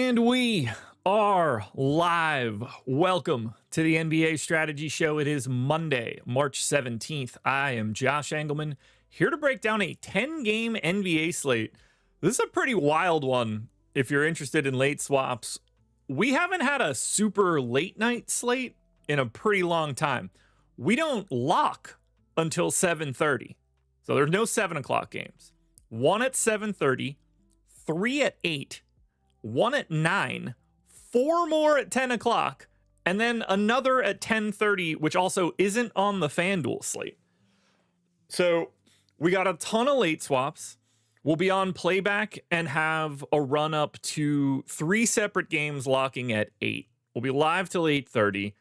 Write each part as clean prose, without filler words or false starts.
And we are live. Welcome to the NBA Strategy Show. It is Monday, March 17th. I am Josh Engleman, here to break down a 10-game NBA slate. This is a pretty wild one if you're interested in late swaps. We haven't had a super late night slate in a pretty long time. We don't lock until 7:30. So there's no 7 o'clock games. One at 7:30, 3 at 8, 1 at 9, 4 more at 10 o'clock, and then another at 10:30, which also isn't on the FanDuel slate. So we got a ton of late swaps. We'll be on playback and have a run up to 3 separate games locking at 8. We'll be live till 8:30.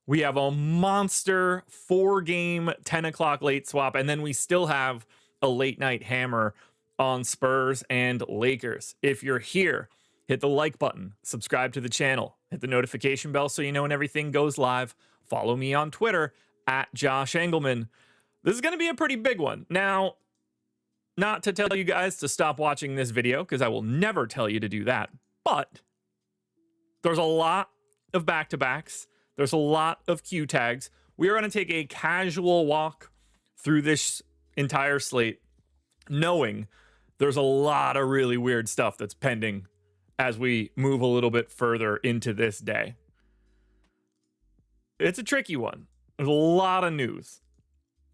We have a monster 4-game 10 o'clock late swap, and then we still have a late night hammer on Spurs and Lakers. If you're here, hit the like button, subscribe to the channel, hit the notification bell so you know when everything goes live. Follow me on Twitter at Josh Engleman. This is going to be a pretty big one. Now, not to tell you guys to stop watching this video, because I will never tell you to do that, but there's a lot of back-to-backs. There's a lot of Q tags. We are going to take a casual walk through this entire slate, knowing there's a lot of really weird stuff that's pending as we move a little bit further into this day. It's a tricky one. There's a lot of news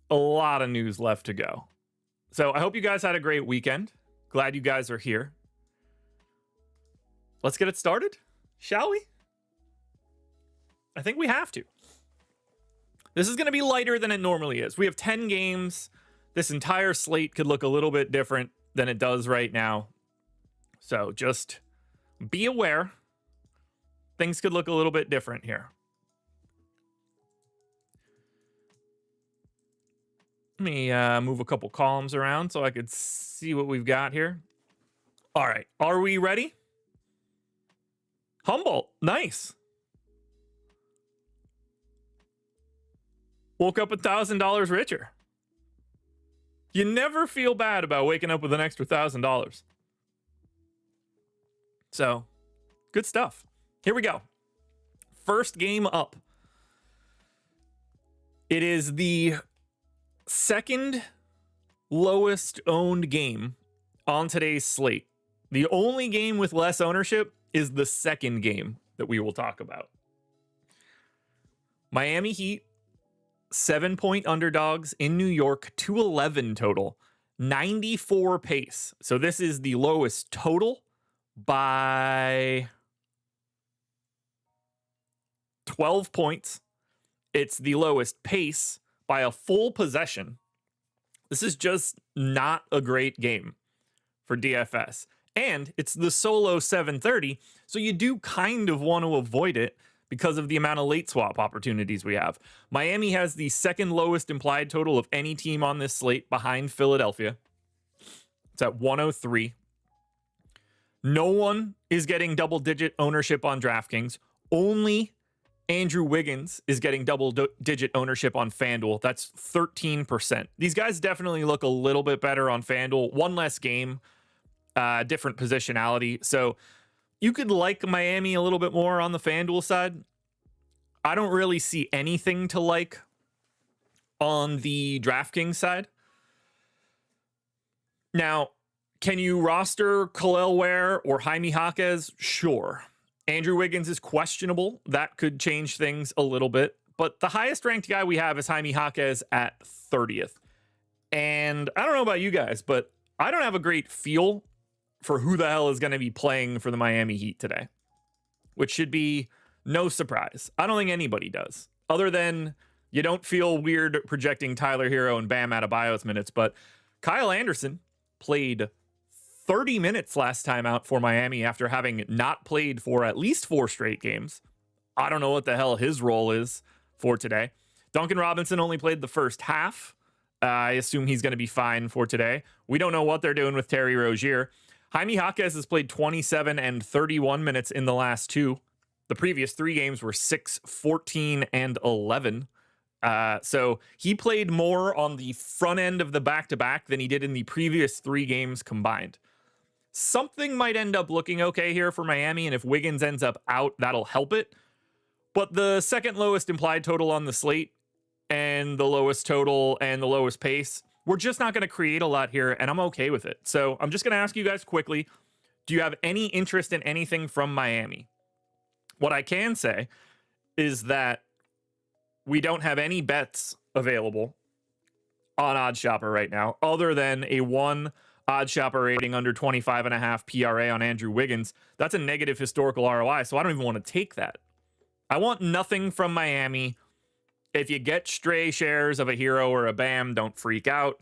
left to go. So I hope you guys had a great weekend. Glad you guys are here. Let's get it started, shall we? I think we have to. This is going to be lighter than it normally is. We have 10 games. This entire slate could look a little bit different than it does right now. So just be aware. Things could look a little bit different here. Let me move a couple columns around so I could see what we've got here. All right. Are we ready? Humboldt. Nice. Woke up $1,000 richer. You never feel bad about waking up with an extra $1,000. So, good stuff. Here we go. First game up. It is the second lowest owned game on today's slate. The only game with less ownership is the second game that we will talk about. Miami Heat, 7-point underdogs in New York, 211 total, 94 pace. So this is the lowest total by 12 points. It's the lowest pace by a full possession. This is just not a great game for DFS. And it's the solo 7:30, so you do kind of want to avoid it because of the amount of late swap opportunities we have. Miami has the second lowest implied total of any team on this slate behind Philadelphia. It's at 103. No one is getting double-digit ownership on DraftKings. Only Andrew Wiggins is getting double-digit ownership on FanDuel. That's 13%. These guys definitely look a little bit better on FanDuel. One less game, different positionality. So you could like Miami a little bit more on the FanDuel side. I don't really see anything to like on the DraftKings side. Now, can you roster Khalil Ware or Jaime Jaquez? Sure. Andrew Wiggins is questionable. That could change things a little bit. But the highest ranked guy we have is Jaime Jaquez at 30th. And I don't know about you guys, but I don't have a great feel for who the hell is going to be playing for the Miami Heat today, which should be no surprise. I don't think anybody does, other than you don't feel weird projecting Tyler Hero and Bam Adebayo's minutes. But Kyle Anderson played 30 minutes last time out for Miami after having not played for at least 4 straight games. I don't know what the hell his role is for today. Duncan Robinson only played the first half. I assume he's going to be fine for today. We don't know what they're doing with Terry Rozier. Jaime Jaquez has played 27 and 31 minutes in the last 2. The previous 3 games were 6, 14, and 11. So he played more on the front end of the back-to-back than he did in the previous 3 games combined. Something might end up looking okay here for Miami, and if Wiggins ends up out, that'll help it. But the second lowest implied total on the slate and the lowest total and the lowest pace, we're just not going to create a lot here, and I'm okay with it. So I'm just going to ask you guys quickly, do you have any interest in anything from Miami? What I can say is that we don't have any bets available on OddsShopper right now, other than a 1 OddsShopper rating under 25.5 PRA on Andrew Wiggins. That's a negative historical ROI, so I don't even want to take that. I want nothing from Miami. If you get stray shares of a Hero or a Bam, don't freak out.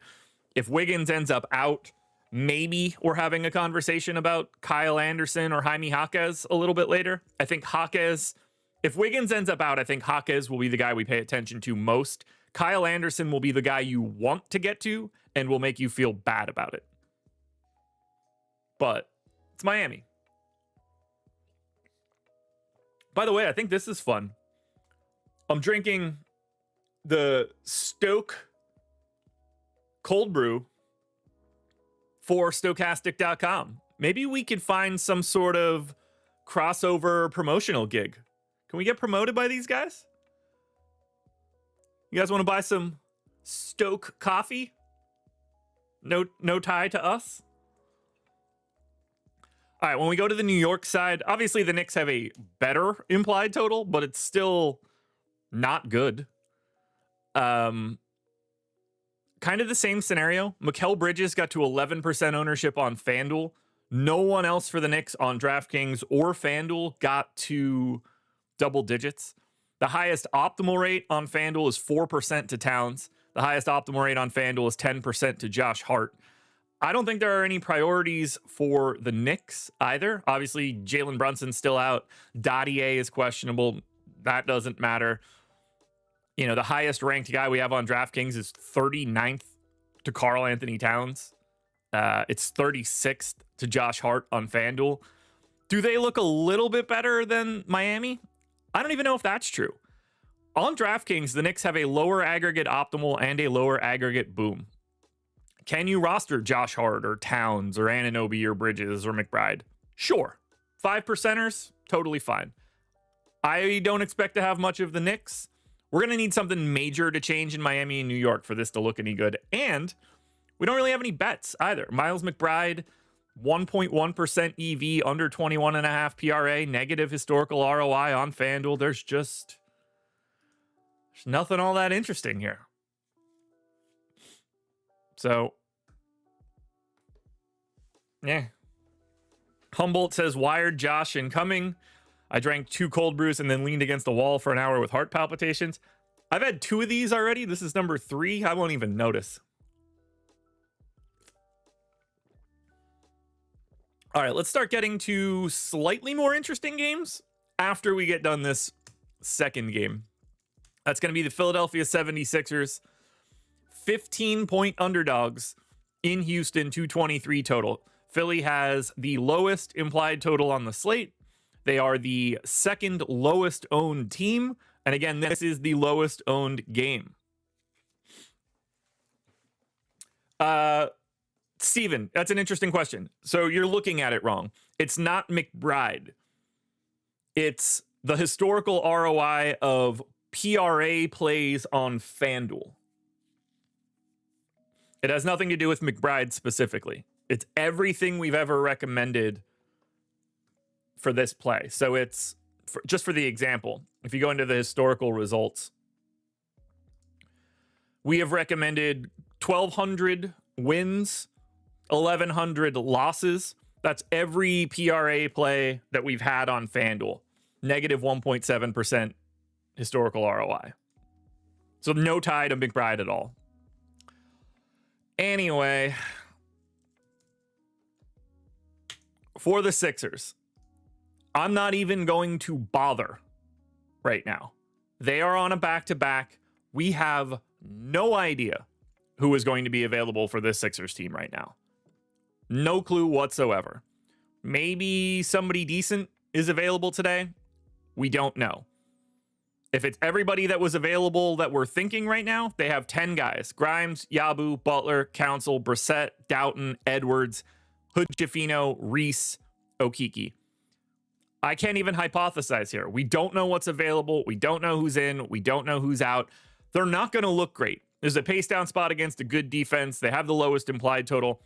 If Wiggins ends up out, maybe we're having a conversation about Kyle Anderson or Jaime Jaquez a little bit later. I think Jaquez, if Wiggins ends up out, I think Jaquez will be the guy we pay attention to most. Kyle Anderson will be the guy you want to get to and will make you feel bad about it. But it's Miami. By the way, I think this is fun. I'm drinking the Stoke cold brew for Stokastic.com. Maybe we could find some sort of crossover promotional gig. Can we get promoted by these guys? You guys want to buy some Stoke coffee? No tie to us? All right, when we go to the New York side, obviously the Knicks have a better implied total, but it's still not good. Kind of the same scenario. Mikal Bridges got to 11% ownership on FanDuel. No one else for the Knicks on DraftKings or FanDuel got to double digits. The highest optimal rate on FanDuel is 4% to Towns. The highest optimal rate on FanDuel is 10% to Josh Hart. I don't think there are any priorities for the Knicks either. Obviously, Jalen Brunson's still out. Dottier is questionable. That doesn't matter. You know, the highest ranked guy we have on DraftKings is 39th to Karl Anthony Towns. It's 36th to Josh Hart on FanDuel. Do they look a little bit better than Miami? I don't even know if that's true. On DraftKings, the Knicks have a lower aggregate optimal and a lower aggregate boom. Can you roster Josh Hart or Towns or Anunoby or Bridges or McBride? Sure. 5%ers, totally fine. I don't expect to have much of the Knicks. We're going to need something major to change in Miami and New York for this to look any good. And we don't really have any bets either. Miles McBride, 1.1% EV, under 21.5 PRA, negative historical ROI on FanDuel. There's nothing all that interesting here. So, yeah. Humboldt says, wired Josh incoming. I drank 2 cold brews and then leaned against the wall for an hour with heart palpitations. I've had 2 of these already. This is number 3. I won't even notice. All right, let's start getting to slightly more interesting games after we get done this second game. That's going to be the Philadelphia 76ers. 15-point underdogs in Houston, 223 total. Philly has the lowest implied total on the slate. They are the second lowest owned team. And again, this is the lowest owned game. Steven, that's an interesting question. So you're looking at it wrong. It's not McBride. It's the historical ROI of PRA plays on FanDuel. It has nothing to do with McBride specifically. It's everything we've ever recommended for this play. So it's just for the example. If you go into the historical results, we have recommended 1,200 wins, 1,100 losses. That's every PRA play that we've had on FanDuel. Negative 1.7% historical ROI. So no tie to McBride at all. Anyway, for the Sixers, I'm not even going to bother right now. They are on a back-to-back. We have no idea who is going to be available for this Sixers team right now. No clue whatsoever. Maybe somebody decent is available today. We don't know. If it's everybody that was available that we're thinking right now, they have 10 guys. Grimes, Yabu, Butler, Council, Brissett, Doughton, Edwards. Hood Schifino, Reese, Okiki. I can't even hypothesize here. We don't know what's available. We don't know who's in. We don't know who's out. They're not going to look great. There's a pace down spot against a good defense. They have the lowest implied total.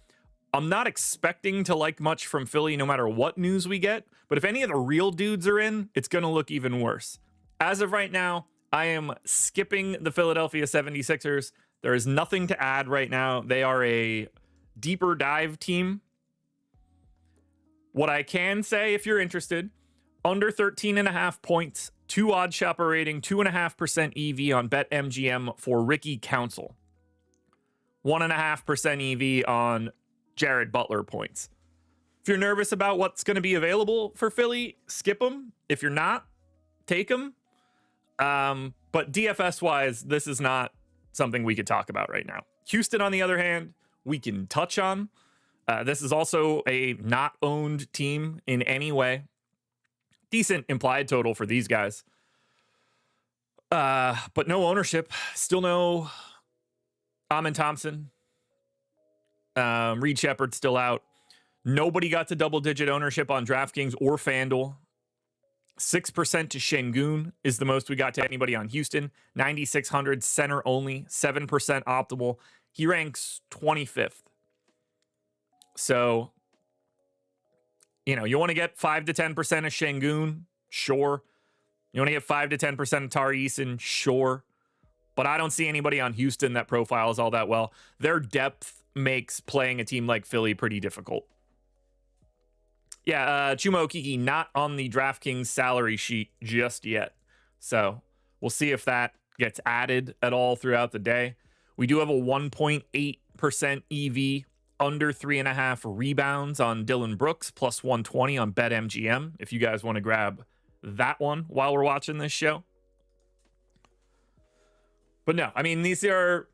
I'm not expecting to like much from Philly no matter what news we get, but if any of the real dudes are in, it's going to look even worse. As of right now, I am skipping the Philadelphia 76ers. There is nothing to add right now. They are a deeper dive team. What I can say, if you're interested, under 13.5 points, 2 OddsShopper rating, 2.5% EV on BetMGM for Ricky Council. 1.5% EV on Jared Butler points. If you're nervous about what's going to be available for Philly, skip them. If you're not, take them. But DFS-wise, this is not something we could talk about right now. Houston, on the other hand, we can touch on. This is also a not owned team in any way. Decent implied total for these guys. But no ownership. Still no Amin Thompson. Reed Shepard's still out. Nobody got to double-digit ownership on DraftKings or FanDuel. 6% to Şengün is the most we got to anybody on Houston. 9,600 center only. 7% optimal. He ranks 25th. So, you want to get 5 to 10% of Şengün? Sure. You want to get 5 to 10% of Tari Eason? Sure. But I don't see anybody on Houston that profiles all that well. Their depth makes playing a team like Philly pretty difficult. Yeah, Chuma Okeke not on the DraftKings salary sheet just yet. So we'll see if that gets added at all throughout the day. We do have a 1.8% EV, under 3.5 rebounds on Dylan Brooks, plus 120 on BetMGM, if you guys want to grab that one while we're watching this show. But no, I mean, these are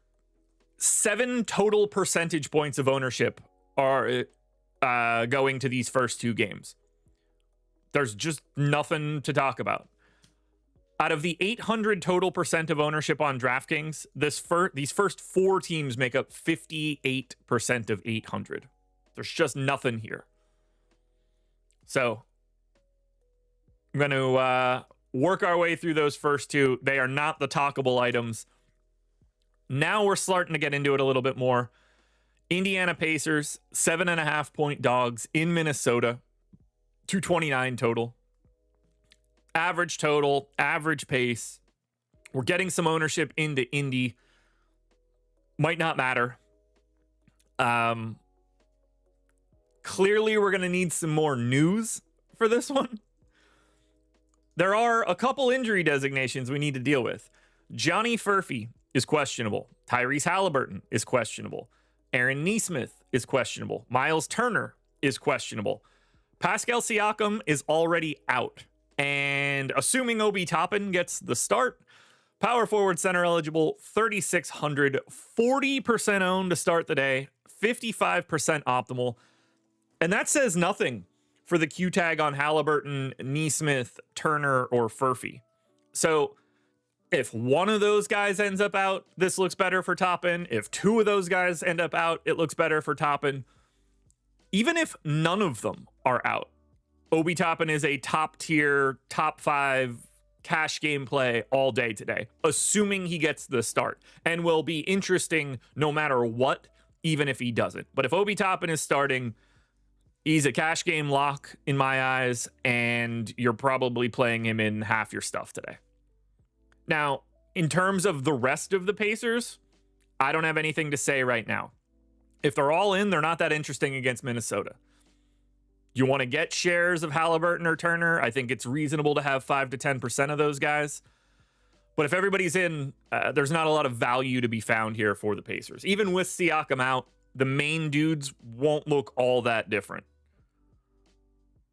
7 total percentage points of ownership are going to these first 2 games. There's just nothing to talk about. Out of the 800 total percent of ownership on DraftKings, these first 4 teams make up 58% of 800. There's just nothing here. So I'm going to work our way through those first 2. They are not the talkable items. Now we're starting to get into it a little bit more. Indiana Pacers, 7.5 point dogs in Minnesota, 229 total. Average total, average pace. We're getting some ownership into Indy. Might not matter. Clearly, we're going to need some more news for this one. There are a couple injury designations we need to deal with. Johnny Furphy is questionable. Tyrese Halliburton is questionable. Aaron Nesmith is questionable. Miles Turner is questionable. Pascal Siakam is already out. And assuming Obi Toppin gets the start, power forward center eligible, 3,600, 40% owned to start the day, 55% optimal. And that says nothing for the Q tag on Halliburton, Nesmith, Turner, or Furphy. So if one of those guys ends up out, this looks better for Toppin. If 2 of those guys end up out, it looks better for Toppin. Even if none of them are out, Obi Toppin is a top tier, top 5 cash game play all day today, assuming he gets the start, and will be interesting no matter what, even if he doesn't. But if Obi Toppin is starting, he's a cash game lock in my eyes, and you're probably playing him in half your stuff today. Now, in terms of the rest of the Pacers, I don't have anything to say right now. If they're all in, they're not that interesting against Minnesota. You want to get shares of Halliburton or Turner, I think it's reasonable to have 5 to 10% of those guys. But if everybody's in, there's not a lot of value to be found here for the Pacers. Even with Siakam out, the main dudes won't look all that different.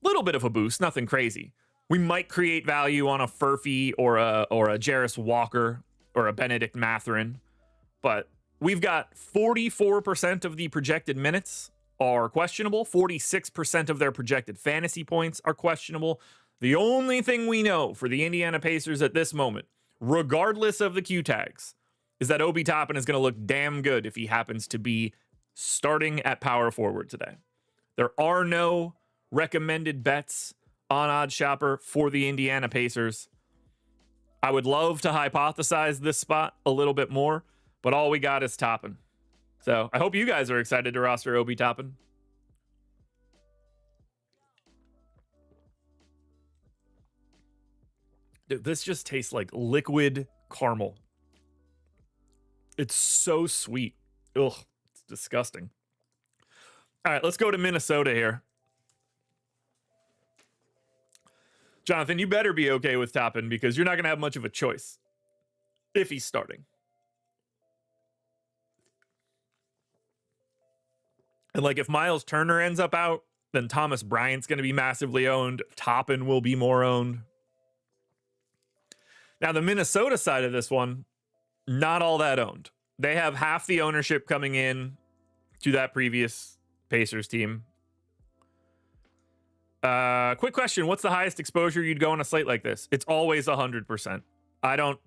Little bit of a boost, nothing crazy. We might create value on a Furphy or a Jarris Walker or a Benedict Mathurin, but we've got 44% of the projected minutes are questionable. 46% of their projected fantasy points are questionable. The only thing we know for the Indiana Pacers at this moment, regardless of the Q tags, is that Obi Toppin is going to look damn good if he happens to be starting at power forward today. There are no recommended bets on OddsShopper for the Indiana Pacers. I would love to hypothesize this spot a little bit more, but all we got is Toppin. So I hope you guys are excited to roster Obi Toppin. Dude, this just tastes like liquid caramel. It's so sweet. Ugh, it's disgusting. All right, let's go to Minnesota here. Jonathan, you better be okay with Toppin because you're not going to have much of a choice if he's starting. And like if Miles Turner ends up out, then Thomas Bryant's going to be massively owned. Toppin will be more owned. Now, the Minnesota side of this one, not all that owned. They have half the ownership coming in to that previous Pacers team. Quick question. What's the highest exposure you'd go on a slate like this? It's always 100%. I don't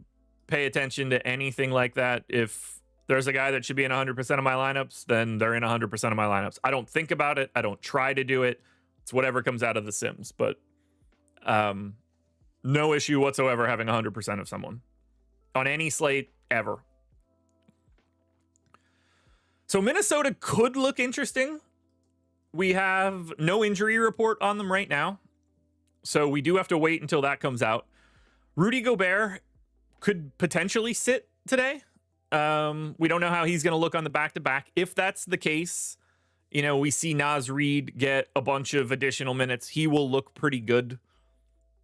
pay attention to anything like that. If there's a guy that should be in 100% of my lineups, then they're in 100% of my lineups. I don't think about it. I don't try to do it. It's whatever comes out of the Sims. But no issue whatsoever having 100% of someone on any slate ever. So Minnesota could look interesting. We have no injury report on them right now, so we do have to wait until that comes out. Rudy Gobert could potentially sit today. We don't know how he's going to look on the back-to-back. If that's the case, you know, we see Naz Reid get a bunch of additional minutes. He will look pretty good.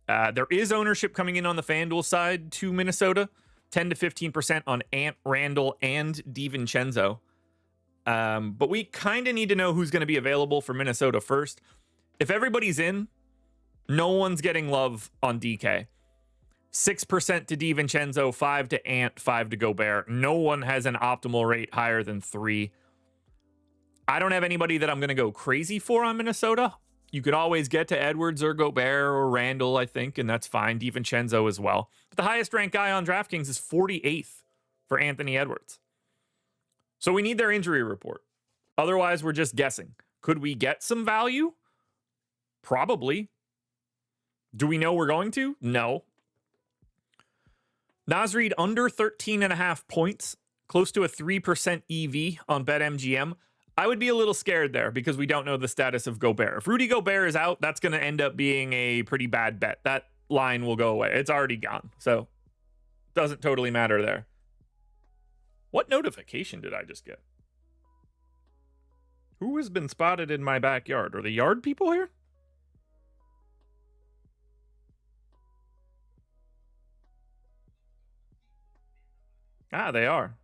There is ownership coming in on the FanDuel side to Minnesota, 10 to 15% on Ant, Randall, and DiVincenzo. But we kind of need to know who's going to be available for Minnesota first. If everybody's in, no one's getting love on DK. 6% to DiVincenzo, 5 to Ant, 5 to Gobert. No one has an optimal rate higher than 3. I don't have anybody that I'm going to go crazy for on Minnesota. You could always get to Edwards or Gobert or Randall, I think, and that's fine. DiVincenzo as well. But the highest ranked guy on DraftKings is 48th for Anthony Edwards. So we need their injury report. Otherwise, we're just guessing. Could we get some value? Probably. Do we know we're going to? No. Naz Reid under 13.5 points, close to a 3% EV on BetMGM. I would be a little scared there because we don't know the status of Gobert. If Rudy Gobert is out, that's going to end up being a pretty bad bet. That line will go away. It's already gone. So it doesn't totally matter there. What notification did I just get? Who has been spotted in my backyard? Are the yard people here? Ah, they are.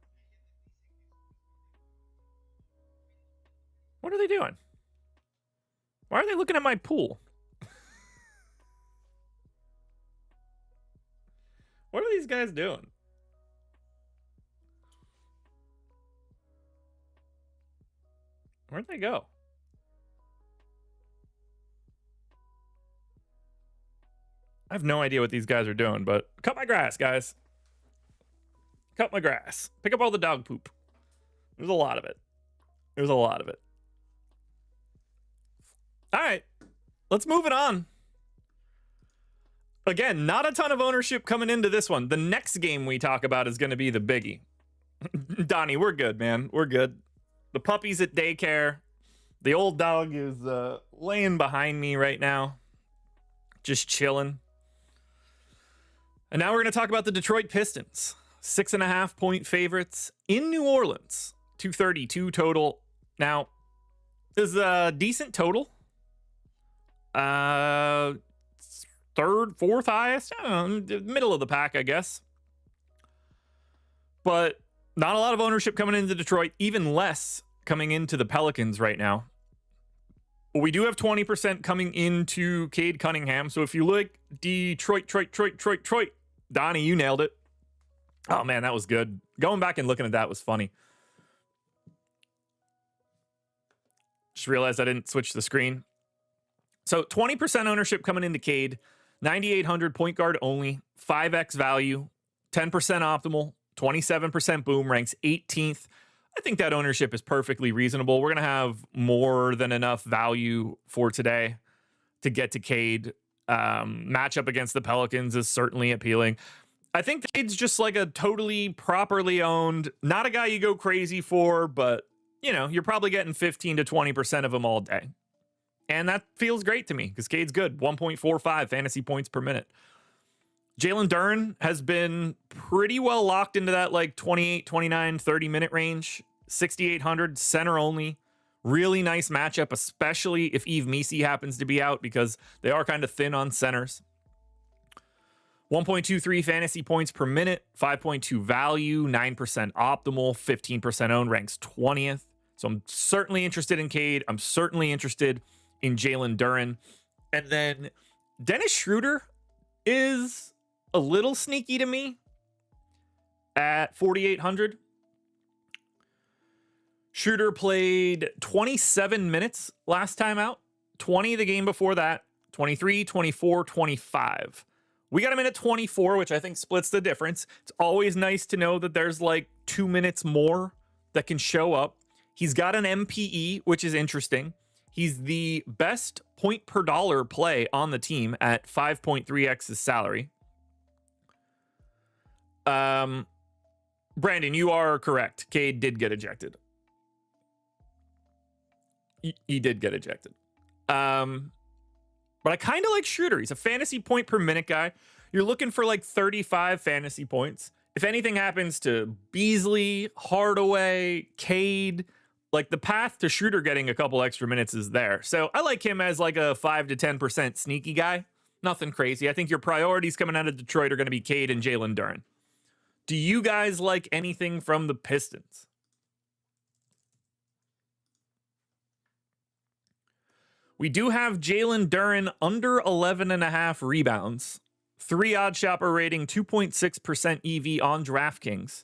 What are they doing? Why are they looking at my pool? What are these guys doing? Where'd they go? I have no idea what these guys are doing, but cut my grass, guys. Cut my grass. Pick up all the dog poop. There's a lot of it. There's a lot of it. All right. Let's move it on. Again, not a ton of ownership coming into this one. The next game we talk about is going to be the biggie. Donnie, we're good, man. We're good. The puppy's at daycare. The old dog is laying behind me right now. Just chilling. And now we're going to talk about the Detroit Pistons. 6.5 point favorites in New Orleans. 232 total. Now, this is a decent total. Third, fourth highest. I don't know, middle of the pack, I guess. But not a lot of ownership coming into Detroit. Even less coming into the Pelicans right now. We do have 20% coming into Cade Cunningham. So if you look Detroit, Donnie, you nailed it. Oh, man, that was good. Going back and looking at that was funny. Just realized I didn't switch the screen. So 20% ownership coming into Cade. 9,800 point guard only. 5x value. 10% optimal. 27% boom. Ranks 18th. I think that ownership is perfectly reasonable. We're going to have more than enough value for today to get to Cade. Matchup against the Pelicans is certainly appealing. I think Cade's just like a totally properly owned, not a guy you go crazy for, but you're probably getting 15 to 20% of him all day. And that feels great to me because Cade's good. 1.45 fantasy points per minute. Jalen Duren has been pretty well locked into that like 28, 29, 30 minute range. 6,800 center only. Really nice matchup, especially if Yves Missi happens to be out because they are kind of thin on centers. 1.23 fantasy points per minute, 5.2 value, 9% optimal, 15% owned, ranks 20th. So I'm certainly interested in Cade. I'm certainly interested in Jalen Duren. And then Dennis Schroeder is a little sneaky to me at 4,800. Schroeder played 27 minutes last time out, 20 the game before that, 23, 24, 25. We got him in at 24, which I think splits the difference. It's always nice to know that there's like 2 minutes more that can show up. He's got an MPE, which is interesting. He's the best point per dollar play on the team at 5.3x his salary. Brandon, you are correct. Cade did get ejected. He did get ejected. But I kind of like Schroeder. He's a fantasy point per minute guy. You're looking for like 35 fantasy points. If anything happens to Beasley, Hardaway, Cade, like the path to Schroeder getting a couple extra minutes is there. So I like him as like a 5 to 10% sneaky guy. Nothing crazy. I think your priorities coming out of Detroit are going to be Cade and Jalen Duren. Do you guys like anything from the Pistons? We do have Jalen Duren under 11.5 rebounds, 3 OddsShopper rating, 2.6% EV on DraftKings,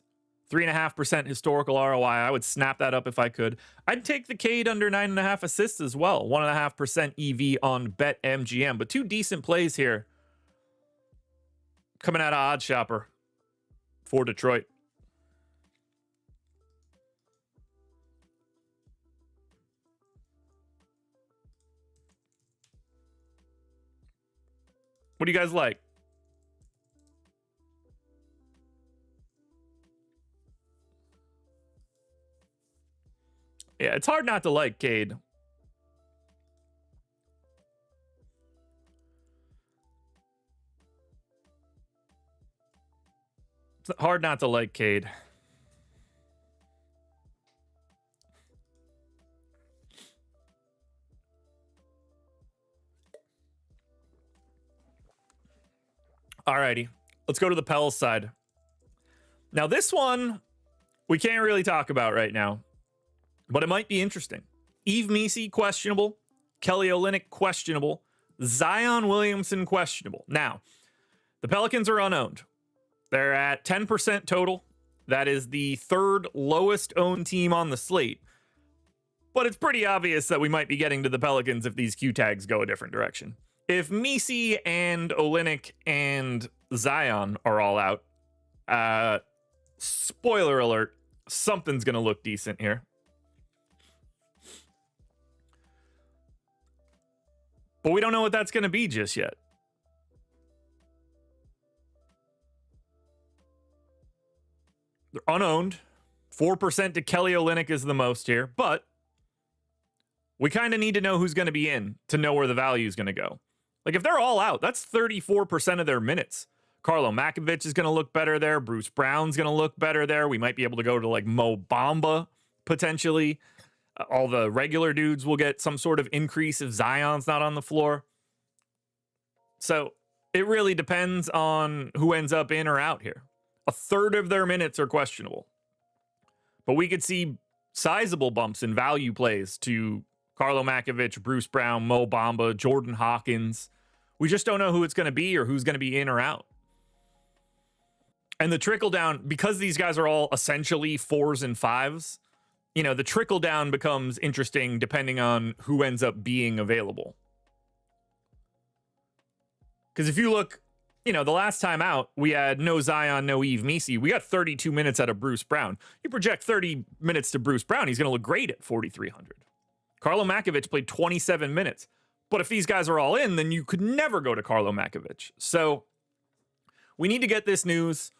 3.5% historical ROI. I would snap that up if I could. I'd take the Cade under 9.5 assists as well, 1.5% EV on BetMGM. But 2 decent plays here coming out of OddsShopper for Detroit. What do you guys like? Yeah, it's hard not to like Cade. It's hard not to like Cade. Alrighty, let's go to the Pels side. Now, this one we can't really talk about right now, but it might be interesting. Yves Missi, questionable. Kelly Olynyk, questionable. Zion Williamson, questionable. Now, the Pelicans are unowned. They're at 10% total. That is the 3rd lowest owned team on the slate. But it's pretty obvious that we might be getting to the Pelicans if these Q tags go a different direction. If Missi and Olynyk and Zion are all out, spoiler alert, something's going to look decent here. But we don't know what that's going to be just yet. They're unowned. 4% to Kelly Olynyk is the most here, but we kind of need to know who's going to be in to know where the value is going to go. Like, if they're all out, that's 34% of their minutes. Carlo Makovich is going to look better there. Bruce Brown's going to look better there. We might be able to go to, like, Mo Bamba, potentially. All the regular dudes will get some sort of increase if Zion's not on the floor. So, it really depends on who ends up in or out here. 1/3 of their minutes are questionable. But we could see sizable bumps in value plays to Carlo Makovich, Bruce Brown, Mo Bamba, Jordan Hawkins. We just don't know who it's going to be or who's going to be in or out. And the trickle down, because these guys are all essentially 4s and 5s, the trickle down becomes interesting depending on who ends up being available. Because if you look, the last time out, we had no Zion, no Eve Misi. We got 32 minutes out of Bruce Brown. You project 30 minutes to Bruce Brown, he's going to look great at 4,300. Karlo Makovic played 27 minutes. But if these guys are all in, then you could never go to Karlo Makovic. So we need to get this news.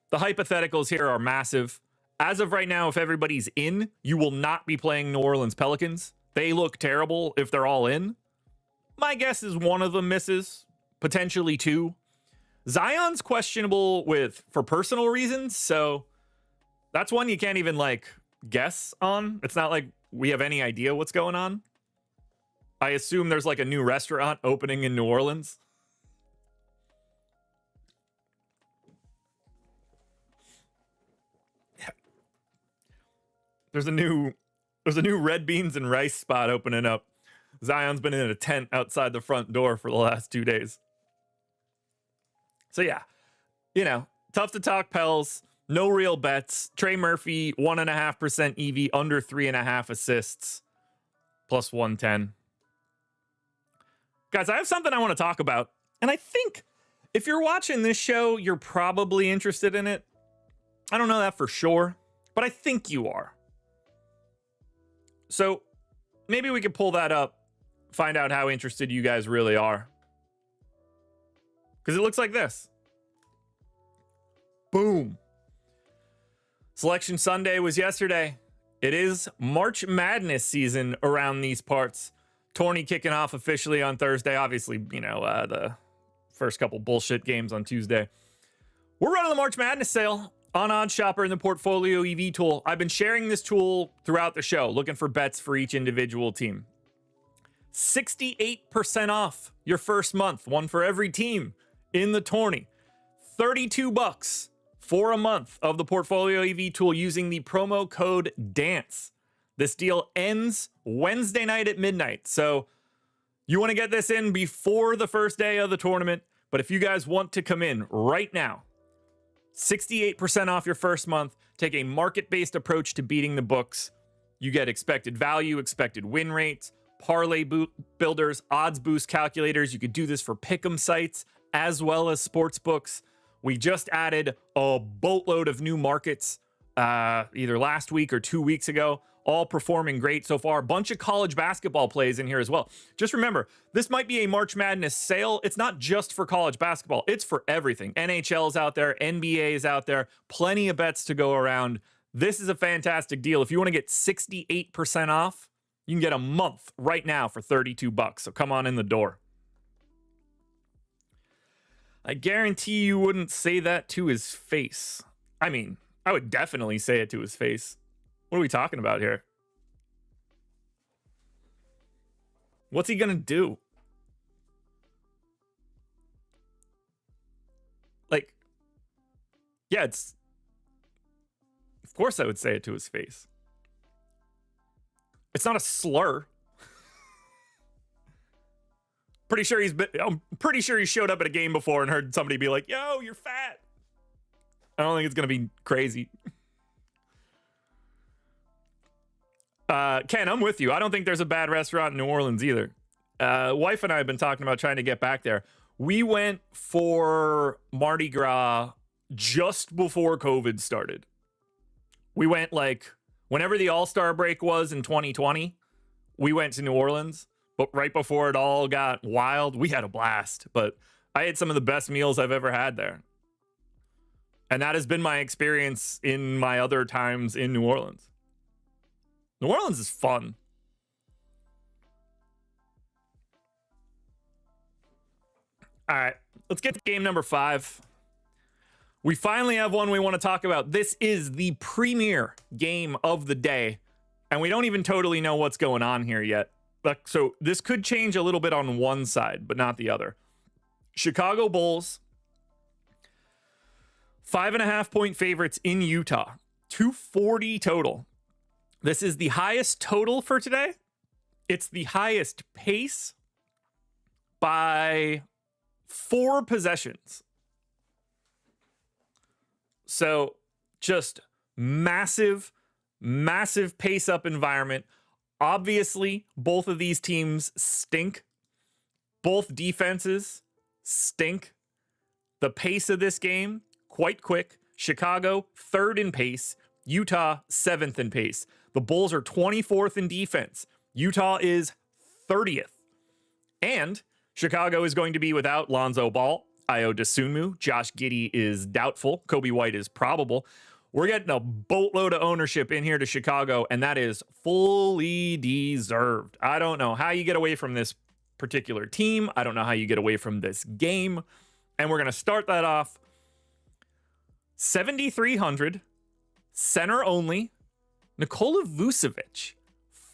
The hypotheticals here are massive. As of right now, if everybody's in, you will not be playing New Orleans Pelicans. They look terrible if they're all in. My guess is one of them misses, potentially two. Zion's questionable for personal reasons, so that's one you can't even guess on. It's not like we have any idea what's going on. I assume there's a new restaurant opening in New Orleans. There's a new red beans and rice spot opening up. Zion's been in a tent outside the front door for the last 2 days. So yeah, tough to talk Pels. No real bets. Trey Murphy, 1.5% EV, under 3.5 assists, plus 110. Guys, I have something I want to talk about. And I think if you're watching this show, you're probably interested in it. I don't know that for sure, but I think you are. So maybe we could pull that up, find out how interested you guys really are. Because it looks like this. Boom. Selection Sunday was yesterday. It is March Madness season around these parts. Tourney kicking off officially on Thursday. Obviously, the first couple bullshit games on Tuesday. We're running the March Madness sale on OddsShopper and the Portfolio EV tool. I've been sharing this tool throughout the show, looking for bets for each individual team. 68% off your first month, one for every team in the tourney. $32 for a month of the Portfolio EV tool using the promo code DANCE. This deal ends Wednesday night at midnight. So you want to get this in before the first day of the tournament. But if you guys want to come in right now, 68% off your first month. Take a market-based approach to beating the books. You get expected value, expected win rates, parlay builders, odds boost calculators. You could do this for pick'em sites as well as sports books. We just added a boatload of new markets either last week or 2 weeks ago, all performing great so far. A bunch of college basketball plays in here as well. Just remember, this might be a March Madness sale. It's not just for college basketball. It's for everything. NHL's out there. NBA's out there. Plenty of bets to go around. This is a fantastic deal. If you want to get 68% off, you can get a month right now for $32. So come on in the door. I guarantee you wouldn't say that to his face. I mean, I would definitely say it to his face. What are we talking about here? What's he gonna do? Yeah, it's... Of course I would say it to his face. It's not a slur. I'm pretty sure he showed up at a game before and heard somebody be like, yo, you're fat. I don't think it's gonna be crazy. Ken, I'm with you. I don't think there's a bad restaurant in New Orleans either. Wife and I have been talking about trying to get back there. We went for Mardi Gras just before COVID started. We went whenever the All-Star break was in 2020, we went to New Orleans. But right before it all got wild, we had a blast. But I had some of the best meals I've ever had there. And that has been my experience in my other times in New Orleans. New Orleans is fun. All right, let's get to game number 5. We finally have one we want to talk about. This is the premier game of the day, and we don't even totally know what's going on here yet. So this could change a little bit on one side, but not the other. Chicago Bulls, 5.5-point favorites in Utah, 240 total. This is the highest total for today. It's the highest pace by 4 possessions. So just massive, massive pace up environment. Obviously, both of these teams stink. Both defenses stink. The pace of this game, quite quick. Chicago, 3rd in pace. Utah, 7th in pace. The Bulls are 24th in defense. Utah is 30th. And Chicago is going to be without Lonzo Ball, Ayo Dosunmu. Josh Giddey is doubtful. Kobe White is probable. We're getting a boatload of ownership in here to Chicago, and that is fully deserved. I don't know how you get away from this particular team. I don't know how you get away from this game. And we're going to start that off 7,300, center only, Nikola Vucevic,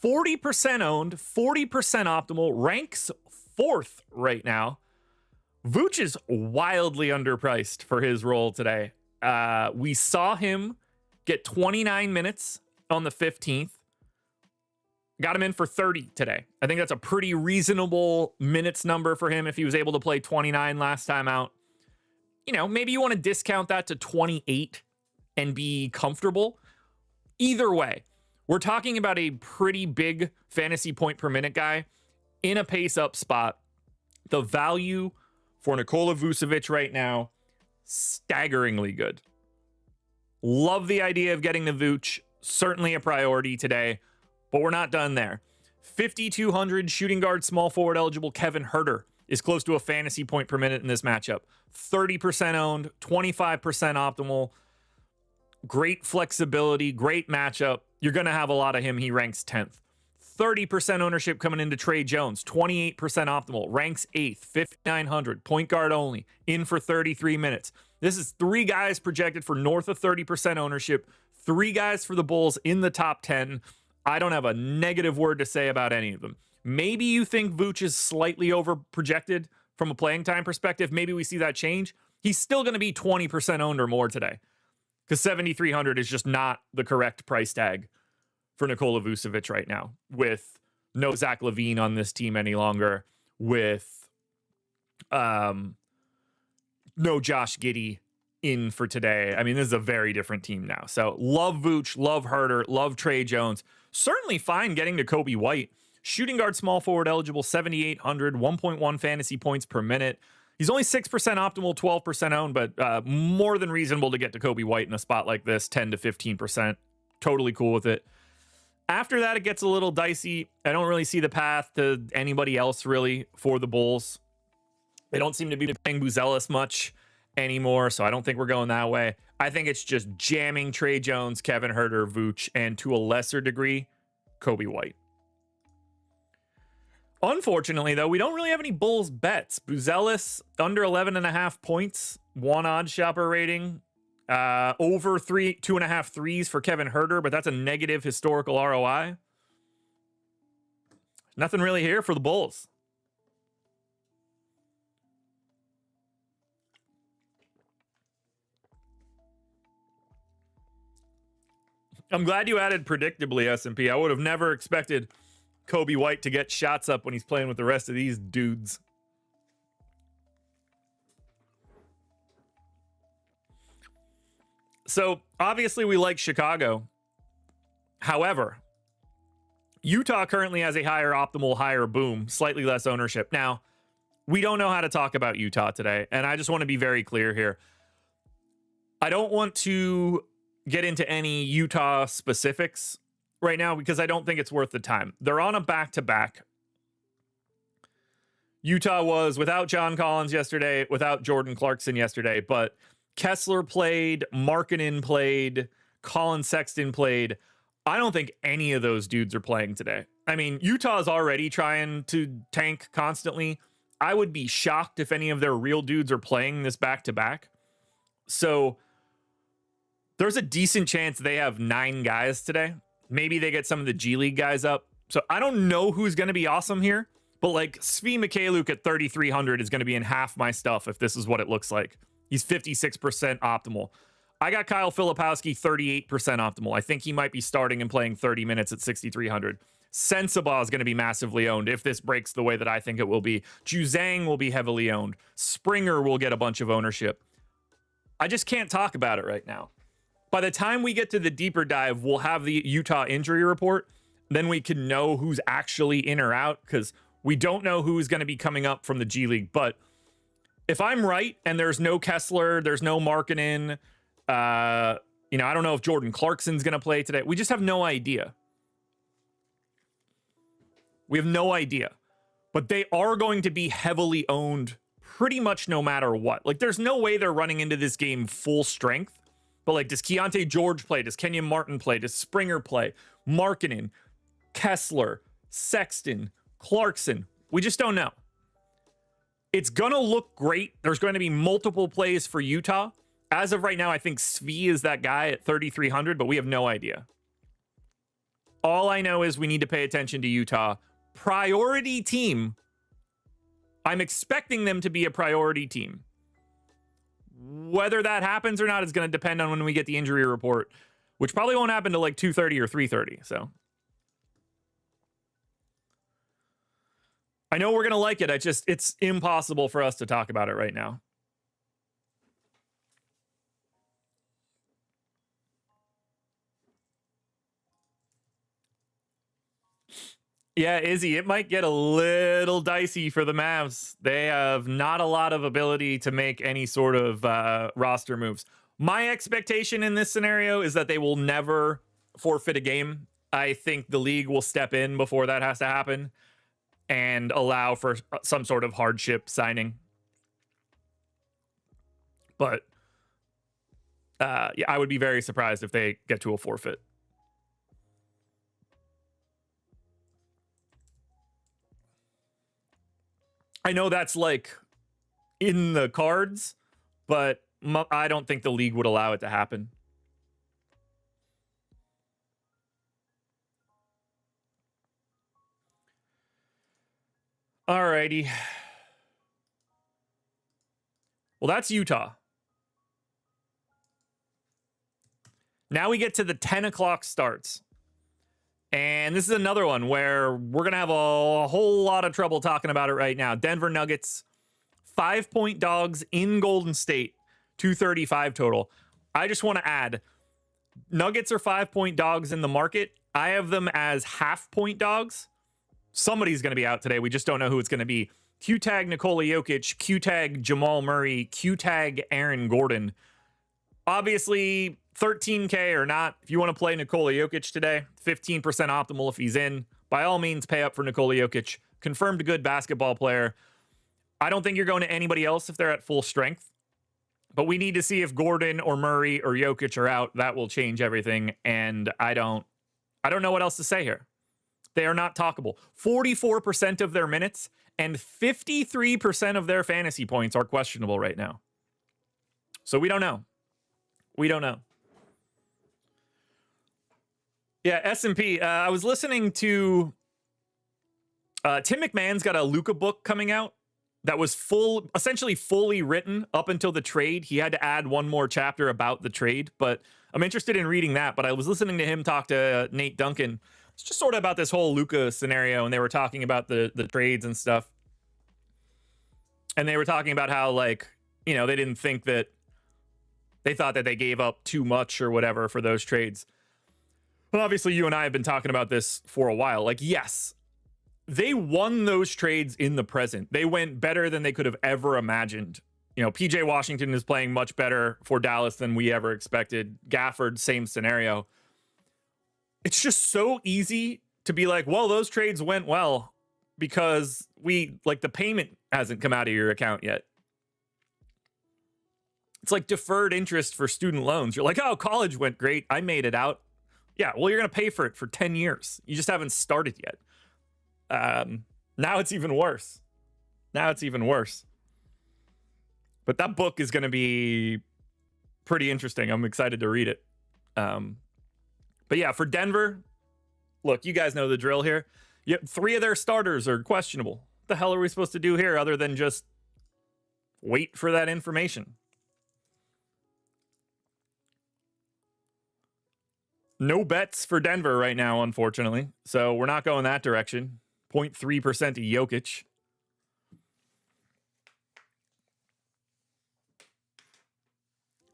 40% owned, 40% optimal, ranks 4th right now. Vooch is wildly underpriced for his role today. We saw him get 29 minutes on the 15th. Got him in for 30 today. I think that's a pretty reasonable minutes number for him if he was able to play 29 last time out. You know, maybe you want to discount that to 28 and be comfortable. Either way, we're talking about a pretty big fantasy point per minute guy in a pace up spot. The value for Nikola Vucevic right now, staggeringly good. Love the idea of getting the Vooch. Certainly a priority today, but we're not done there. 5,200 shooting guard, small forward eligible Kevin Huerter is close to a fantasy point per minute in this matchup. 30% owned, 25% optimal. Great flexibility, great matchup. You're going to have a lot of him. He ranks 10th. 30% ownership coming into Trey Jones, 28% optimal, ranks 8th, 5,900, point guard only, in for 33 minutes. This is 3 guys projected for north of 30% ownership, 3 guys for the Bulls in the top 10. I don't have a negative word to say about any of them. Maybe you think Vooch is slightly over projected from a playing time perspective. Maybe we see that change. He's still going to be 20% owned or more today because 7,300 is just not the correct price tag for Nikola Vucevic right now, with no Zach LaVine on this team any longer, with no Josh Giddey in for today. I mean, this is a very different team now. So love Vooch, love Huerter, love Trey Jones. Certainly fine getting to Kobe White. Shooting guard, small forward eligible, 7,800, 1.1 fantasy points per minute. He's only 6% optimal, 12% owned, but more than reasonable to get to Kobe White in a spot like this, 10 to 15%. Totally cool with it. After that, it gets a little dicey. I don't really see the path to anybody else, really, for the Bulls. They don't seem to be playing Buzelis much anymore, so I don't think we're going that way. I think it's just jamming Trey Jones, Kevin Huerter, Vooch, and to a lesser degree, Kobe White. Unfortunately, though, we don't really have any Bulls bets. Buzelis, under 11.5 points, 1 OddsShopper rating. Over 2.5 threes for Kevin Huerter, but that's a negative historical ROI. Nothing really here for the Bulls. I'm glad you added predictably, S&P. I would have never expected Kobe White to get shots up when he's playing with the rest of these dudes. So, obviously, we like Chicago. However, Utah currently has a higher optimal, higher boom, slightly less ownership. Now, we don't know how to talk about Utah today, and I just want to be very clear here. I don't want to get into any Utah specifics right now because I don't think it's worth the time. They're on a back-to-back. Utah was without John Collins yesterday, without Jordan Clarkson yesterday, but Kessler played, Markkanen played, Colin Sexton played. I don't think any of those dudes are playing today. I mean, Utah's already trying to tank constantly. I would be shocked if any of their real dudes are playing this back-to-back. So there's a decent chance they have 9 guys today. Maybe they get some of the G League guys up. So I don't know who's going to be awesome here, but like Svi Mikhailiuk at 3,300 is going to be in half my stuff if this is what it looks like. He's 56% optimal. I got Kyle Filipowski 38% optimal. I think he might be starting and playing 30 minutes at 6,300. Sensabaugh is going to be massively owned if this breaks the way that I think it will be. Juzang will be heavily owned. Springer will get a bunch of ownership. I just can't talk about it right now. By the time we get to the deeper dive, we'll have the Utah injury report. Then we can know who's actually in or out because we don't know who's going to be coming up from the G League. But if I'm right and there's no Kessler, there's no Markkanen, I don't know if Jordan Clarkson's going to play today. We just have no idea. We have no idea. But they are going to be heavily owned pretty much no matter what. Like, there's no way they're running into this game full strength. But, like, does Keontae George play? Does Kenyon Martin play? Does Springer play? Markkanen, Kessler, Sexton, Clarkson. We just don't know. It's going to look great. There's going to be multiple plays for Utah. As of right now, I think Svi is that guy at 3,300, but we have no idea. All I know is we need to pay attention to Utah. Priority team. I'm expecting them to be a priority team. Whether that happens or not is going to depend on when we get the injury report, which probably won't happen till like 2:30 or 3:30. So I know we're going to like it. It's impossible for us to talk about it right now. Yeah, Izzy, it might get a little dicey for the Mavs. They have not a lot of ability to make any sort of roster moves. My expectation in this scenario is that they will never forfeit a game. I think the league will step in before that has to happen and allow for some sort of hardship signing. But yeah, I would be very surprised if they get to a forfeit. I know that's like in the cards, but I don't think the league would allow it to happen. Alrighty. Well, that's Utah. Now we get to the 10 o'clock starts. And this is another one where we're going to have a whole lot of trouble talking about it right now. Denver Nuggets, 5-point dogs in Golden State, 235 total. I just want to add, Nuggets are 5-point dogs in the market. I have them as half-point dogs. Somebody's going to be out today. We just don't know who it's going to be. Q-tag Nikola Jokic, Q-tag Jamal Murray, Q-tag Aaron Gordon. Obviously, 13K or not, if you want to play Nikola Jokic today, 15% optimal if he's in. By all means, pay up for Nikola Jokic. Confirmed a good basketball player. I don't think you're going to anybody else if they're at full strength. But we need to see if Gordon or Murray or Jokic are out. That will change everything. And I don't know what else to say here. They are not talkable. 44% of their minutes and 53% of their fantasy points are questionable right now. So we don't know. We don't know. Yeah, S&P. I was listening to Tim McMahon's got a Luka book coming out that was essentially fully written up until the trade. He had to add one more chapter about the trade, but I'm interested in reading that. But I was listening to him talk to Nate Duncan. It's just sort of about this whole Luka scenario, and they were talking about the trades and stuff. And they were talking about how, like, they didn't think that they thought that they gave up too much or whatever for those trades. But obviously, you and I have been talking about this for a while. Like, yes, they won those trades in the present. They went better than they could have ever imagined. PJ Washington is playing much better for Dallas than we ever expected. Gafford, same scenario. It's just so easy to be like, well, those trades went well because the payment hasn't come out of your account yet. It's like deferred interest for student loans. You're like, oh, college went great. I made it out. Yeah, well, you're going to pay for it for 10 years. You just haven't started yet. Now it's even worse. But that book is going to be pretty interesting. I'm excited to read it. But yeah, for Denver, look, you guys know the drill here. 3 of their starters are questionable. What the hell are we supposed to do here other than just wait for that information? No bets for Denver right now, unfortunately. So we're not going that direction. 0.3% to Jokic.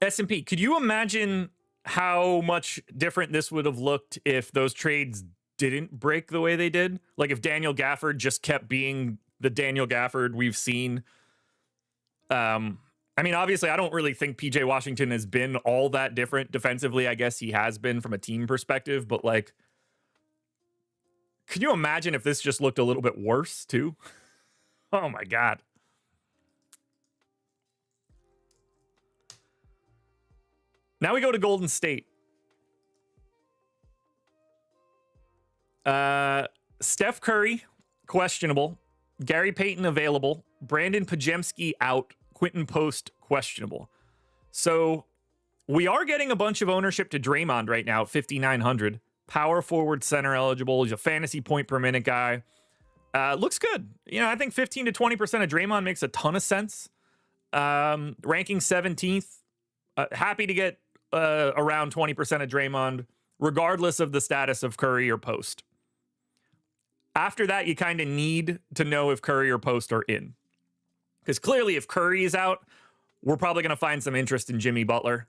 S&P, could you imagine how much different this would have looked if those trades didn't break the way they did? Like if Daniel Gafford just kept being the Daniel Gafford we've seen I mean, obviously, I don't really think PJ Washington has been all that different defensively. I guess he has been from a team perspective, but like, can you imagine if this just looked a little bit worse too? Oh my God. Now we go to Golden State. Steph Curry, questionable. Gary Payton available. Brandon Pajemski out. Quentin Post, questionable. So we are getting a bunch of ownership to Draymond right now at 5,900. Power forward, center eligible. He's a fantasy point per minute guy. Looks good. You know, I think 15 to 20% of Draymond makes a ton of sense. Ranking 17th. Happy to get around 20% of Draymond, regardless of the status of Curry or Post. After that, you kind of need to know if Curry or Post are in. Because clearly, if Curry is out, we're probably going to find some interest in Jimmy Butler.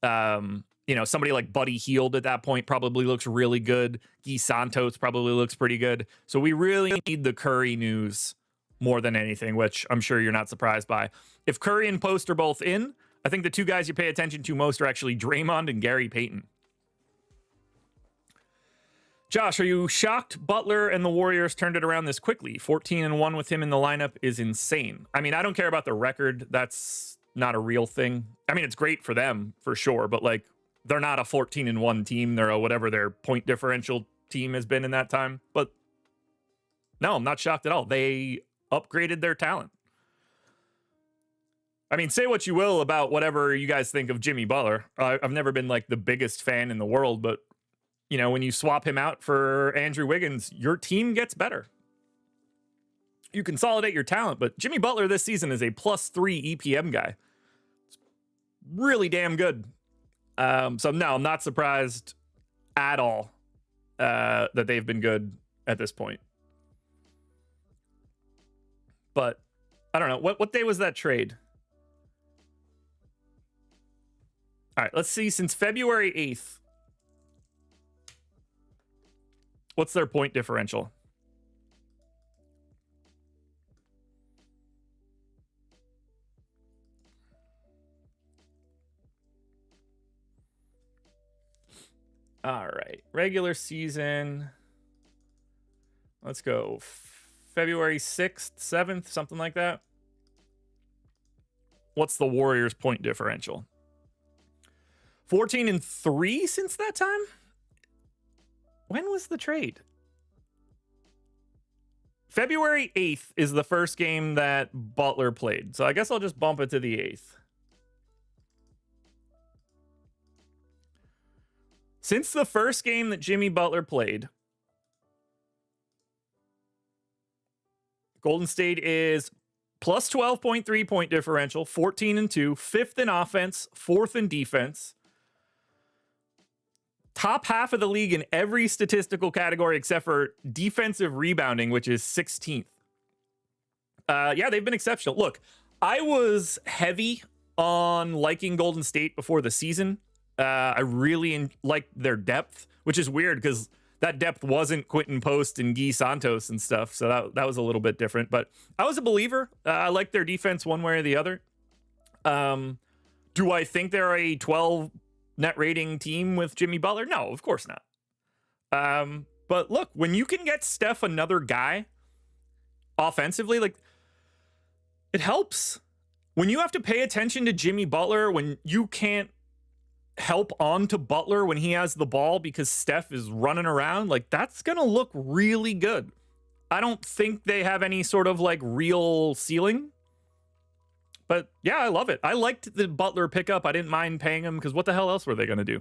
You know, somebody like Buddy Hield at that point probably looks really good. Guy Santos probably looks pretty good. So we really need the Curry news more than anything, which I'm sure you're not surprised by. If Curry and Post are both in, I think the two guys you pay attention to most are actually Draymond and Gary Payton. Josh, are you shocked Butler and the Warriors turned it around this quickly? 14-1 with him in the lineup is insane. I mean, I don't care about the record. That's not a real thing. I mean, it's great for them, for sure, but like, they're not a 14-1 team. They're a whatever their point differential team has been in that time. But no, I'm not shocked at all. They upgraded their talent. I mean, say what you will about whatever you guys think of Jimmy Butler. I've never been like the biggest fan in the world, but you know, when you swap him out for Andrew Wiggins, your team gets better. You consolidate your talent, but Jimmy Butler this season is a +3 EPM guy. It's really damn good. So no, I'm not surprised at all that they've been good at this point. But I don't know. What day was that trade? All right, let's see. Since February 8th, what's their point differential? All right. Regular season. Let's go February 6th, 7th, something like that. What's the Warriors' point differential? 14-3 since that time? When was the trade? February 8th is the first game that Butler played. So I guess I'll just bump it to the 8th. Since the first game that Jimmy Butler played, Golden State is plus 12.3 point differential, 14-2, 5th in offense, 4th in defense. Top half of the league in every statistical category except for defensive rebounding, which is 16th. Yeah, they've been exceptional. Look, I was heavy on liking Golden State before the season. I really liked their depth, which is weird because that depth wasn't Quentin Post and Guy Santos and stuff. So that was a little bit different. But I was a believer. I liked their defense one way or the other. Do I think they're a 12 net rating team with Jimmy Butler? No, of course not. But look, when you can get Steph another guy offensively, like, it helps. When you have to pay attention to Jimmy Butler, when you can't help onto Butler when he has the ball because Steph is running around, like, that's gonna look really good. I don't think they have any sort of like real ceiling. But yeah, I love it. I liked the Butler pickup. I didn't mind paying him because what the hell else were they going to do?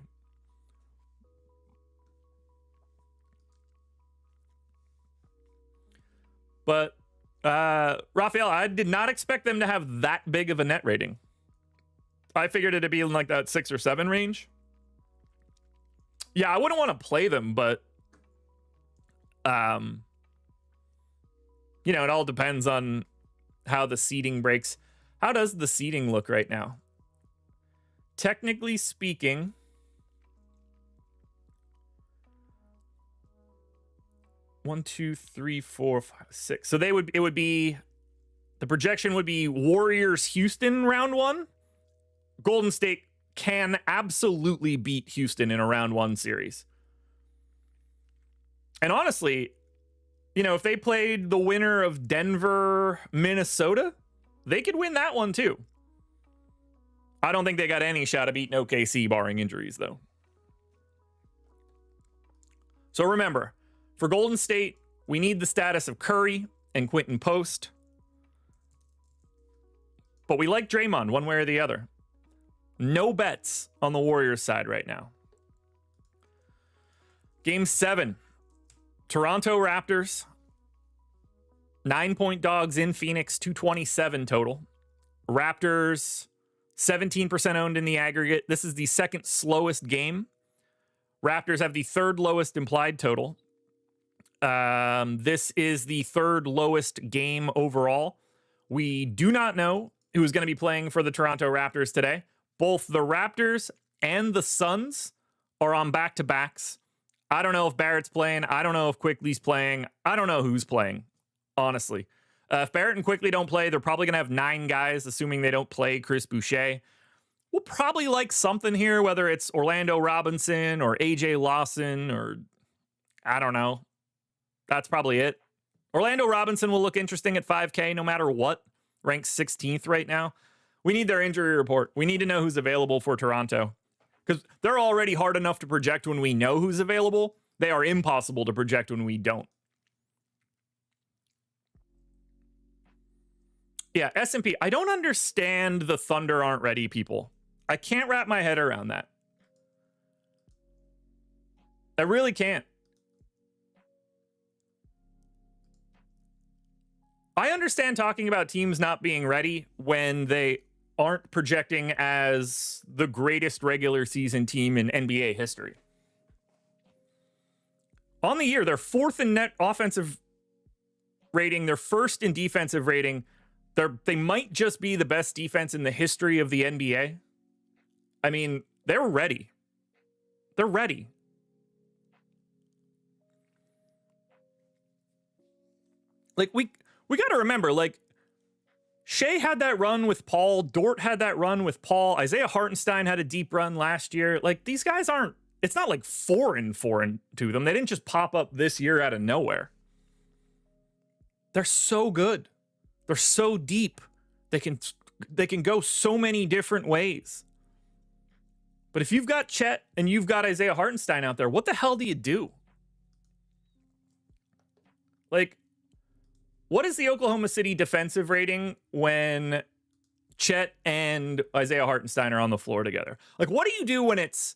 But Raphael, I did not expect them to have that big of a net rating. I figured it to be in like that 6 or 7 range. Yeah, I wouldn't want to play them, but you know, it all depends on how the seeding breaks. How does the seeding look right now? Technically speaking, one, two, three, four, five, six. So it would be The projection would be Warriors Houston round 1. Golden State can absolutely beat Houston in a round 1 series. And honestly, you know, if they played the winner of Denver, Minnesota, they could win that one too. I don't think they got any shot of beating OKC barring injuries, though. So remember, for Golden State, we need the status of Curry and Quentin Post. But we like Draymond one way or the other. No bets on the Warriors side right now. Game 7. Toronto Raptors. 9-point dogs in Phoenix, 227 total. Raptors, 17% owned in the aggregate. This is the second slowest game. Raptors have the third lowest implied total. This is the third lowest game overall. We do not know who's going to be playing for the Toronto Raptors today. Both the Raptors and the Suns are on back-to-backs. I don't know if Barrett's playing. I don't know if Quickly's playing. I don't know who's playing, honestly. If Barrett and Quickly don't play, they're probably going to have 9 guys, assuming they don't play Chris Boucher. We'll probably like something here, whether it's Orlando Robinson or AJ Lawson or I don't know. That's probably it. Orlando Robinson will look interesting at 5K no matter what. Ranked 16th right now. We need their injury report. We need to know who's available for Toronto. Because they're already hard enough to project when we know who's available. They are impossible to project when we don't. Yeah, S&P. I don't understand the Thunder aren't ready, people. I can't wrap my head around that. I really can't. I understand talking about teams not being ready when they aren't projecting as the greatest regular season team in NBA history. On the year, they're 4th in net offensive rating. They're 1st in defensive rating. They might just be the best defense in the history of the NBA. I mean, they're ready. They're ready. Like, we got to remember, like, Shea had that run with Paul. Dort had that run with Paul. Isaiah Hartenstein had a deep run last year. Like, these guys aren't, it's not like foreign to them. They didn't just pop up this year out of nowhere. They're so good. They're so deep. They can go so many different ways. But if you've got Chet and you've got Isaiah Hartenstein out there, what the hell do you do? Like, what is the Oklahoma City defensive rating when Chet and Isaiah Hartenstein are on the floor together? Like, what do you do when it's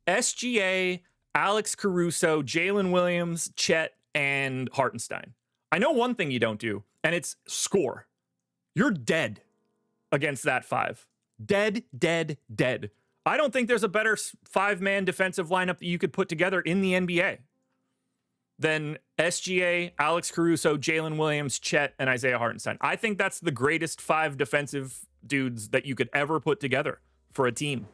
SGA, Alex Caruso, Jalen Williams, Chet, and Hartenstein? I know one thing you don't do, and it's score. You're dead against that 5. Dead, dead, dead. I don't think there's a better 5-man defensive lineup that you could put together in the NBA than SGA, Alex Caruso, Jalen Williams, Chet, and Isaiah Hartenstein. I think that's the greatest 5 defensive dudes that you could ever put together for a team,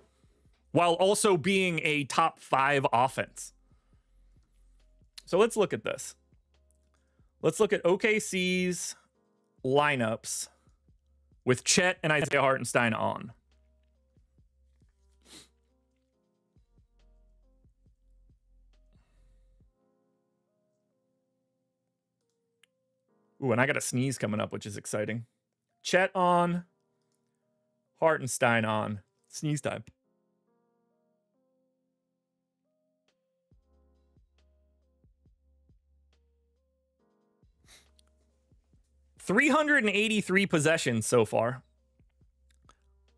while also being a top 5 offense. So let's look at this. Let's look at OKC's lineups with Chet and Isaiah Hartenstein on. Ooh, and I got a sneeze coming up, which is exciting. Chet on, Hartenstein on. Sneeze time. $383 possessions so far.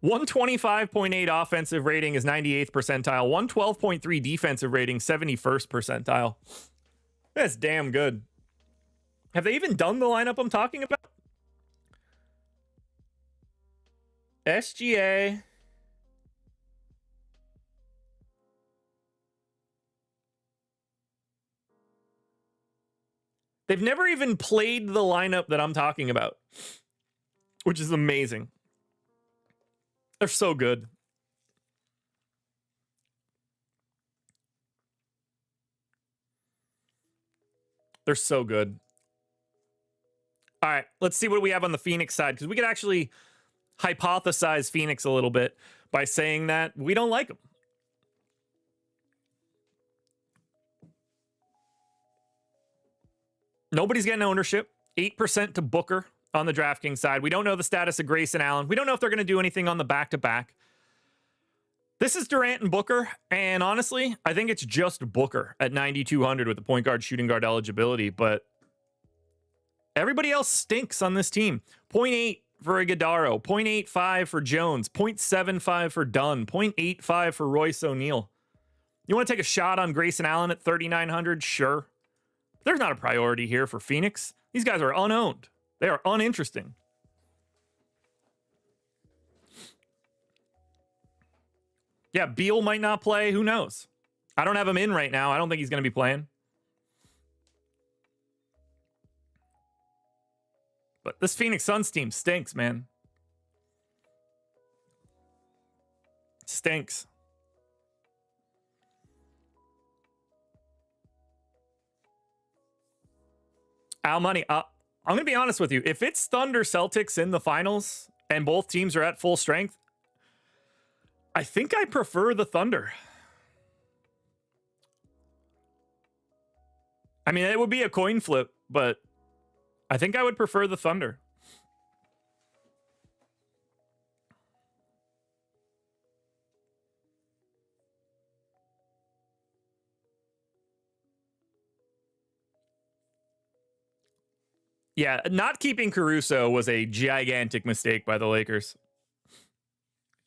125.8 offensive rating is 98th percentile. 112.3 defensive rating, 71st percentile. That's damn good. Have they even done the lineup I'm talking about? SGA. They've never even played the lineup that I'm talking about, which is amazing. They're so good. They're so good. All right, let's see what we have on the Phoenix side, because we could actually hypothesize Phoenix a little bit by saying that we don't like them. Nobody's getting ownership. 8% to Booker on the DraftKings side. We don't know the status of Grayson Allen. We don't know if they're going to do anything on the back-to-back. This is Durant and Booker, and honestly, I think it's just Booker at 9,200 with the point guard, shooting guard eligibility, but everybody else stinks on this team. 0.8 for Iguodala, 0.85 for Jones, 0.75 for Dunn, 0.85 for Royce O'Neal. You want to take a shot on Grayson Allen at 3,900? Sure. There's not a priority here for Phoenix. These guys are unowned. They are uninteresting. Yeah, Beal might not play. Who knows? I don't have him in right now. I don't think he's going to be playing. But this Phoenix Suns team stinks, man. Stinks. Al Money, I'm going to be honest with you. If it's Thunder Celtics in the finals and both teams are at full strength, I think I prefer the Thunder. I mean, it would be a coin flip, but I think I would prefer the Thunder. Yeah, not keeping Caruso was a gigantic mistake by the Lakers.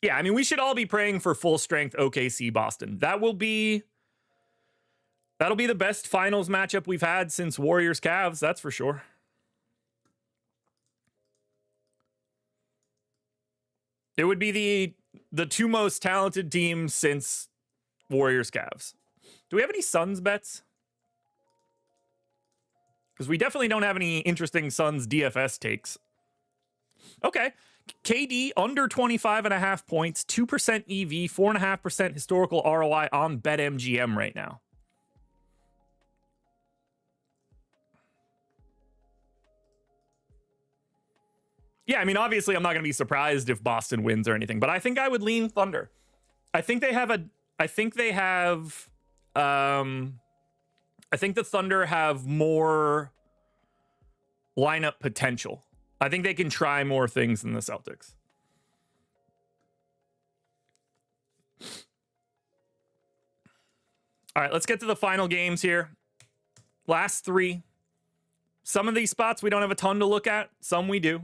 Yeah, I mean, we should all be praying for full strength OKC Boston. That'll be the best finals matchup we've had since Warriors Cavs, that's for sure. It would be the two most talented teams since Warriors Cavs. Do we have any Suns bets? Because we definitely don't have any interesting Suns DFS takes. Okay. KD under 25.5 points, 2% EV, 4.5% historical ROI on BetMGM right now. Yeah, I mean, obviously, I'm not going to be surprised if Boston wins or anything, but I think I would lean Thunder. I think the Thunder have more lineup potential. I think they can try more things than the Celtics. All right, let's get to the final games here. Last three. Some of these spots we don't have a ton to look at. Some we do.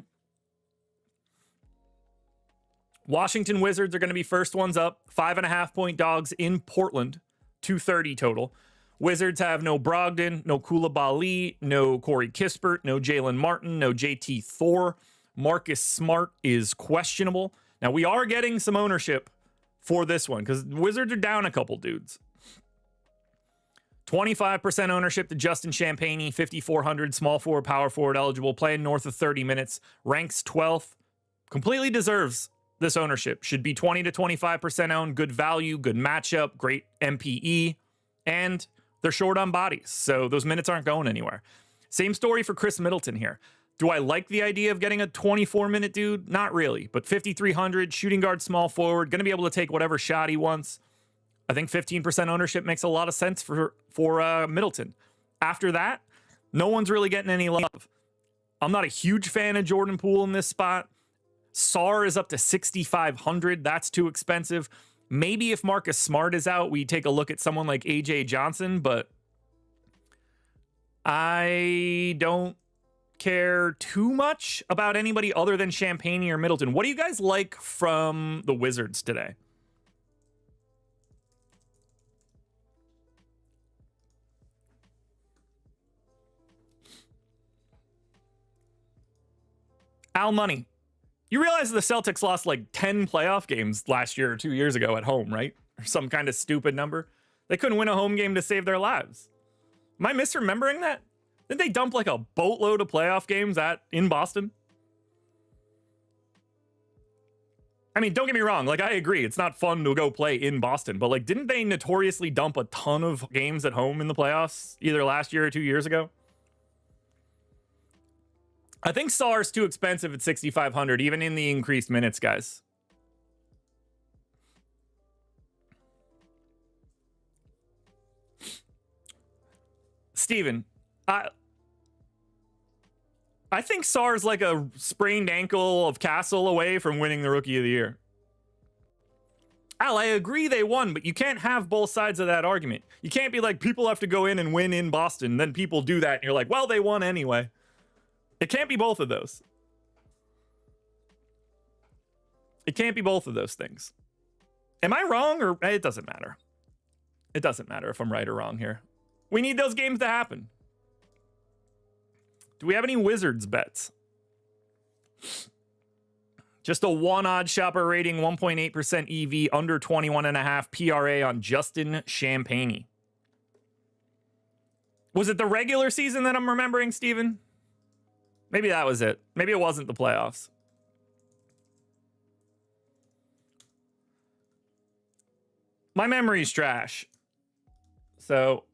Washington Wizards are going to be first ones up. 5.5 point dogs in Portland. 230 total. Wizards have no Brogdon, no Koulibaly, no Corey Kispert, no Jalen Martin, no JT Thor. Marcus Smart is questionable. Now, we are getting some ownership for this one because Wizards are down a couple dudes. 25% ownership to Justin Champagnie, 5,400, small forward, power forward eligible, playing north of 30 minutes, ranks 12th. Completely deserves this ownership. Should be 20 to 25% owned, good value, good matchup, great MPE, and they're short on bodies, so those minutes aren't going anywhere. Same story for Chris Middleton here. Do I like the idea of getting a 24-minute dude? Not really, but 5,300, shooting guard, small forward, going to be able to take whatever shot he wants. I think 15% ownership makes a lot of sense for Middleton. After that, no one's really getting any love. I'm not a huge fan of Jordan Poole in this spot. Sarr is up to 6,500. That's too expensive. Maybe if Marcus Smart is out, we take a look at someone like AJ Johnson, but I don't care too much about anybody other than Champagnie or Middleton. What do you guys like from the Wizards today? Al Money. You realize the Celtics lost like 10 playoff games last year or 2 years ago at home, right? Or some kind of stupid number. They couldn't win a home game to save their lives. Am I misremembering that? Didn't they dump like a boatload of playoff games in Boston? I mean, don't get me wrong. Like, I agree. It's not fun to go play in Boston. But like, didn't they notoriously dump a ton of games at home in the playoffs either last year or 2 years ago? I think Sarr's too expensive at 6,500, even in the increased minutes, guys. Steven, I think Sarr's like a sprained ankle of Castle away from winning the Rookie of the Year. Al, I agree they won, but you can't have both sides of that argument. You can't be like, people have to go in and win in Boston, then people do that, and you're like, well, they won anyway. It can't be both of those. It can't be both of those things. Am I wrong, or it doesn't matter? It doesn't matter if I'm right or wrong here. We need those games to happen. Do we have any Wizards bets? Just a one OddsShopper rating, 1.8% EV, under 21.5 PRA on Justin Champagnie. Was it the regular season that I'm remembering, Steven? Maybe that was it. Maybe it wasn't the playoffs. My memory's trash. So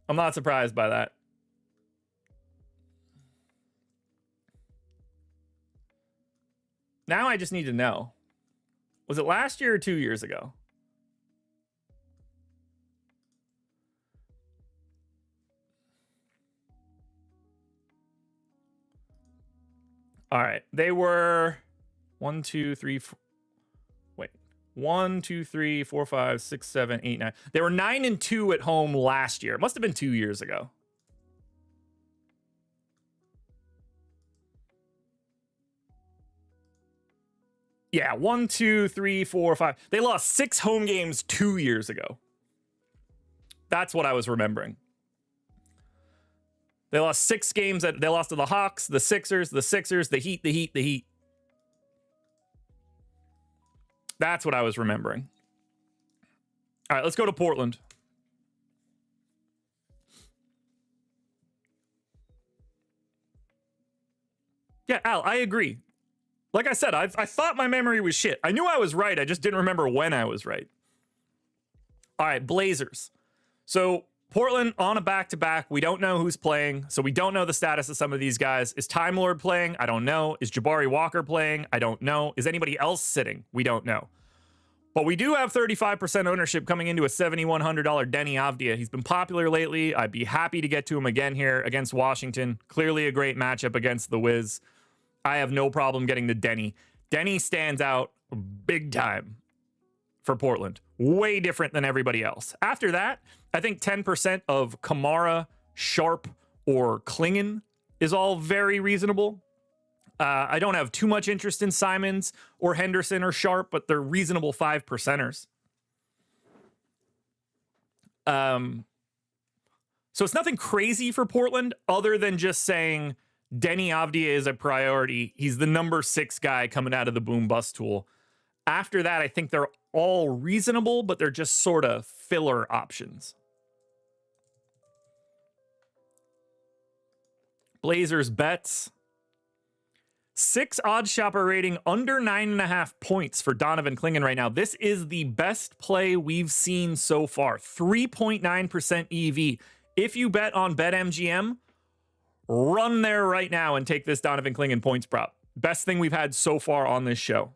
I'm not surprised by that. Now I just need to know. Was it last year or 2 years ago? All right. They were 1, 2, 3, 4. Wait. 1, 2, 3, 4, 5, 6, 7, 8, 9. They were 9-2 at home last year. It must have been 2 years ago. Yeah, 1, 2, 3, 4, 5. They lost 6 home games 2 years ago. That's what I was remembering. They lost 6 games. They lost to the Hawks, the Sixers, the Heat. That's what I was remembering. All right, let's go to Portland. Yeah, Al, I agree. Like I said, I thought my memory was shit. I knew I was right. I just didn't remember when I was right. All right, Blazers. So Portland on a back-to-back. We don't know who's playing, so we don't know the status of some of these guys. Is Time Lord playing? I don't know. Is Jabari Walker playing? I don't know. Is anybody else sitting? We don't know. But we do have 35% ownership coming into a $7,100 Denny Avdia. He's been popular lately. I'd be happy to get to him again here against Washington. Clearly a great matchup against the Wiz. I have no problem getting the Denny. Denny stands out big time for Portland. Way different than everybody else. After that, I think 10% of Kamara, Sharp, or Klingon is all very reasonable. I don't have too much interest in Simons or Henderson or Sharp, but they're reasonable 5%ers. So it's nothing crazy for Portland other than just saying Denny Avdia is a priority. He's the number 6 guy coming out of the boom bust tool. After that, I think they're all reasonable, but they're just sort of filler options. Blazers bets. 6 OddsShopper rating, under 9.5 points for Donovan Klingon right now. This is the best play we've seen so far. 3.9% EV. If you bet on BetMGM, run there right now and take this Donovan Klingon points prop. Best thing we've had so far on this show.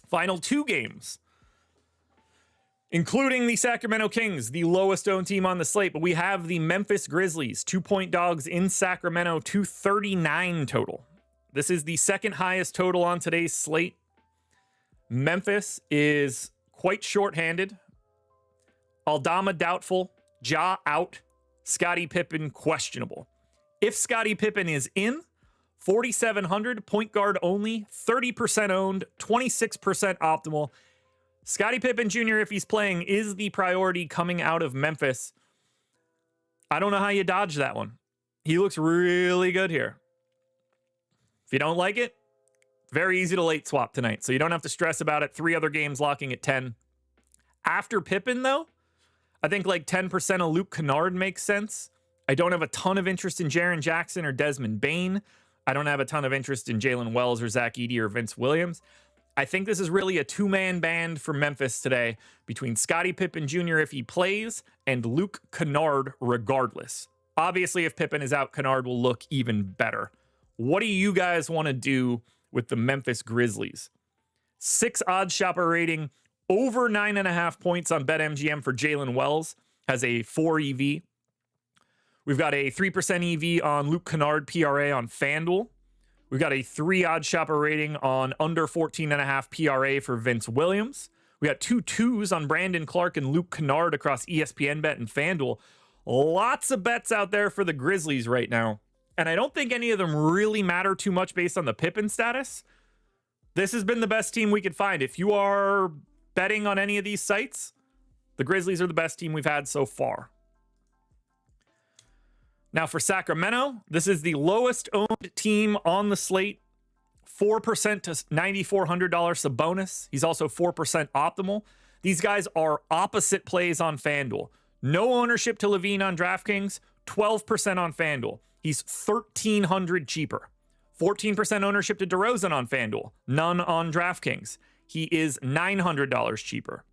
Final 2 games, including the Sacramento Kings, the lowest owned team on the slate. But we have the Memphis Grizzlies, 2-point dogs in Sacramento, 239 total. This is the second highest total on today's slate. Memphis is quite shorthanded. Aldama doubtful, Ja out, Scottie Pippen questionable. If Scottie Pippen is in, 4,700, point guard only, 30% owned, 26% optimal. Scottie Pippen Jr., if he's playing, is the priority coming out of Memphis. I don't know how you dodge that one. He looks really good here. If you don't like it, very easy to late swap tonight, so you don't have to stress about it. 3 other games locking at 10. After Pippen, though, I think like 10% of Luke Kennard makes sense. I don't have a ton of interest in Jaren Jackson or Desmond Bane. I don't have a ton of interest in Jalen Wells or Zach Edey or Vince Williams. I think this is really a two-man band for Memphis today between Scottie Pippen Jr. if he plays and Luke Kennard regardless. Obviously, if Pippen is out, Kennard will look even better. What do you guys want to do with the Memphis Grizzlies? 6 OddsShopper rating, over 9.5 points on BetMGM for Jalen Wells, has a 4 EV. We've got a 3% EV on Luke Kennard PRA on FanDuel. We've got a 3 OddsShopper rating on under 14.5 PRA for Vince Williams. We got 2 2s on Brandon Clark and Luke Kennard across ESPN Bet and FanDuel. Lots of bets out there for the Grizzlies right now. And I don't think any of them really matter too much based on the Pippen status. This has been the best team we could find. If you are betting on any of these sites, the Grizzlies are the best team we've had so far. Now for Sacramento, this is the lowest owned team on the slate. 4% to $9,400 Sabonis. He's also 4% optimal. These guys are opposite plays on FanDuel. No ownership to Levine on DraftKings, 12% on FanDuel. He's $1,300 cheaper. 14% ownership to DeRozan on FanDuel, none on DraftKings. He is $900 cheaper.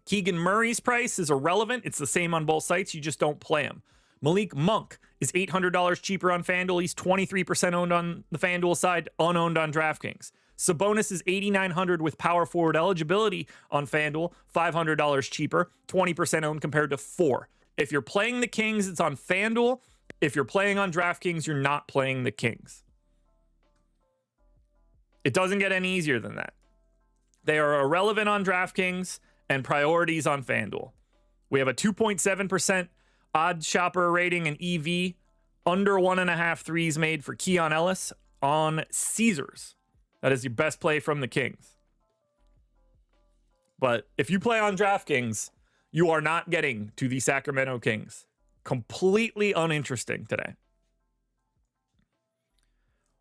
Keegan Murray's price is irrelevant. It's the same on both sites. You just don't play him. Malik Monk is $800 cheaper on FanDuel. He's 23% owned on the FanDuel side, unowned on DraftKings. Sabonis is $8,900 with power forward eligibility on FanDuel, $500 cheaper, 20% owned compared to 4. If you're playing the Kings, it's on FanDuel. If you're playing on DraftKings, you're not playing the Kings. It doesn't get any easier than that. They are irrelevant on DraftKings and priorities on FanDuel. We have a 2.7% OddsShopper rating and EV, under 1.5 threes made for Keon Ellis on Caesars. That is your best play from the Kings. But if you play on DraftKings, you are not getting to the Sacramento Kings. Completely uninteresting today.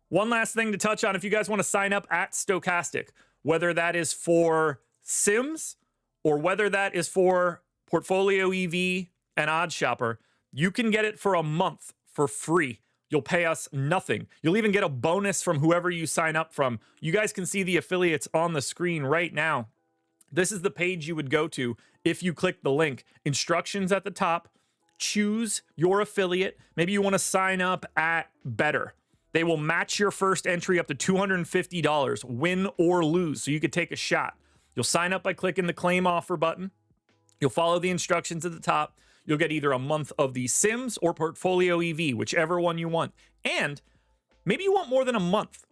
One last thing to touch on, if you guys want to sign up at Stokastic, whether that is for Sims or whether that is for Portfolio EV and OddsShopper, you can get it for a month for free. You'll pay us nothing. You'll even get a bonus from whoever you sign up from. You guys can see the affiliates on the screen right now. This is the page you would go to if you click the link. Instructions at the top. Choose your affiliate. Maybe you want to sign up at Better. They will match your first entry up to $250, win or lose, so you could take a shot. You'll sign up by clicking the claim offer button. You'll follow the instructions at the top. You'll get either a month of the Sims or Portfolio EV, whichever one you want. And maybe you want more than a month.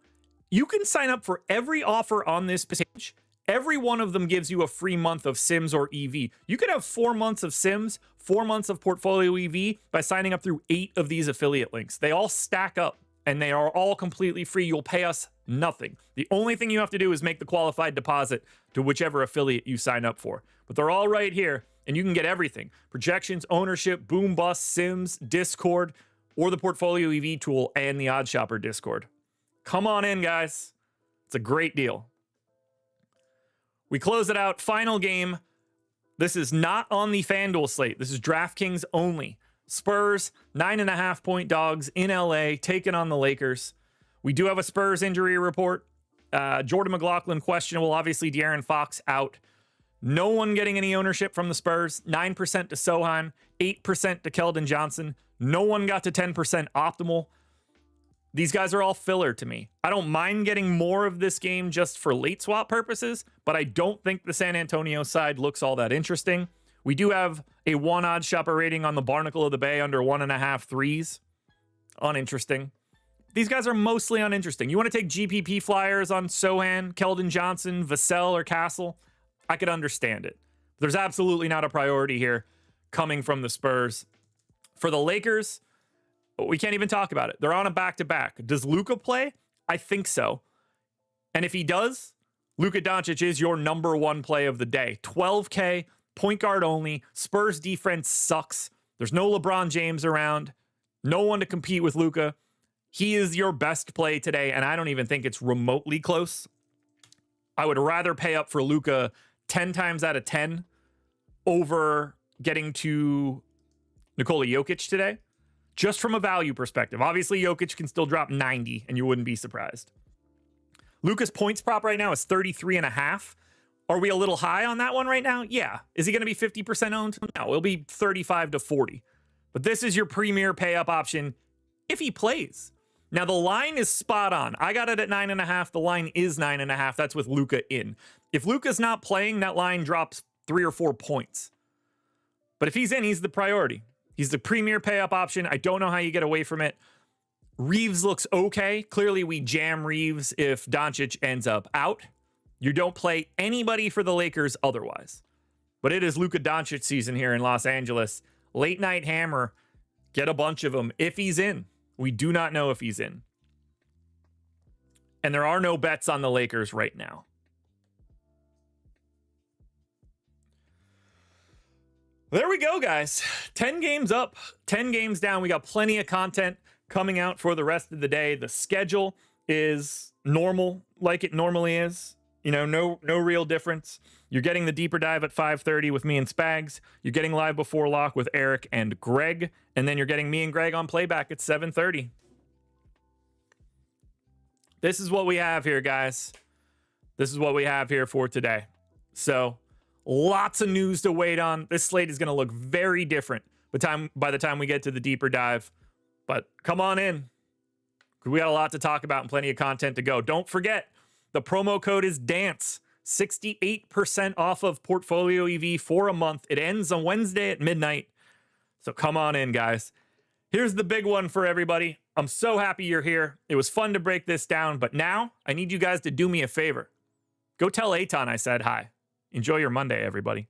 You can sign up for every offer on this page. Every one of them gives you a free month of Sims or EV. You could have 4 months of Sims, 4 months of Portfolio EV by signing up through 8 of these affiliate links. They all stack up and they are all completely free. You'll pay us nothing. The only thing you have to do is make the qualified deposit to whichever affiliate you sign up for. But they're all right here. And you can get everything. Projections, ownership, boom bust, Sims, Discord, or the Portfolio EV tool and the OddsShopper Discord. Come on in, guys. It's a great deal. We close it out. Final game. This is not on the FanDuel slate. This is DraftKings only. Spurs, 9.5 point dogs in LA, taking on the Lakers. We do have a Spurs injury report. Jordan McLaughlin questionable. Obviously, De'Aaron Fox out. No one getting any ownership from the Spurs. 9% to Sohan, 8% to Keldon Johnson. No one got to 10% optimal. These guys are all filler to me. I don't mind getting more of this game just for late swap purposes, but I don't think the San Antonio side looks all that interesting. We do have a 1 OddsShopper rating on the Barnacle of the Bay under 1.5 threes. Uninteresting. These guys are mostly uninteresting. You want to take GPP flyers on Sohan, Keldon Johnson, Vassell, or Castle? I could understand it. There's absolutely not a priority here coming from the Spurs. For the Lakers, we can't even talk about it. They're on a back-to-back. Does Luka play? I think so. And if he does, Luka Doncic is your number 1 play of the day. 12K, point guard only. Spurs defense sucks. There's no LeBron James around. No one to compete with Luka. He is your best play today, and I don't even think it's remotely close. I would rather pay up for Luka 10 times out of 10 over getting to Nikola Jokic today, just from a value perspective. Obviously, Jokic can still drop 90, and you wouldn't be surprised. Luka's points prop right now is 33.5. Are we a little high on that one right now? Yeah. Is he going to be 50% owned? No, it'll be 35 to 40. But this is your premier pay up option if he plays. Now, the line is spot on. I got it at 9.5. The line is 9.5. That's with Luka in. If Luka's not playing, that line drops 3 or 4 points. But if he's in, he's the priority. He's the premier pay up option. I don't know how you get away from it. Reeves looks okay. Clearly, we jam Reeves if Doncic ends up out. You don't play anybody for the Lakers otherwise. But it is Luka Doncic season here in Los Angeles. Late night hammer. Get a bunch of them if he's in. We do not know if he's in. And there are no bets on the Lakers right now. There we go, guys. 10 games up, 10 games down. We got plenty of content coming out for the rest of the day. The schedule is normal, like it normally is. You know, no real difference. You're getting the deeper dive at 5:30 with me and Spags. You're getting live before lock with Eric and Greg. And then you're getting me and Greg on playback at 7:30. This is what we have here, guys. This is what we have here for today. So lots of news to wait on. This slate is going to look very different by the time we get to the deeper dive. But come on in. We got a lot to talk about and plenty of content to go. Don't forget, the promo code is DANCE. 68% off of Portfolio EV for a month. It ends on Wednesday at midnight. So come on in, guys. Here's the big one for everybody. I'm so happy you're here. It was fun to break this down, but now I need you guys to do me a favor. Go tell Eitan I said hi. Enjoy your Monday, everybody.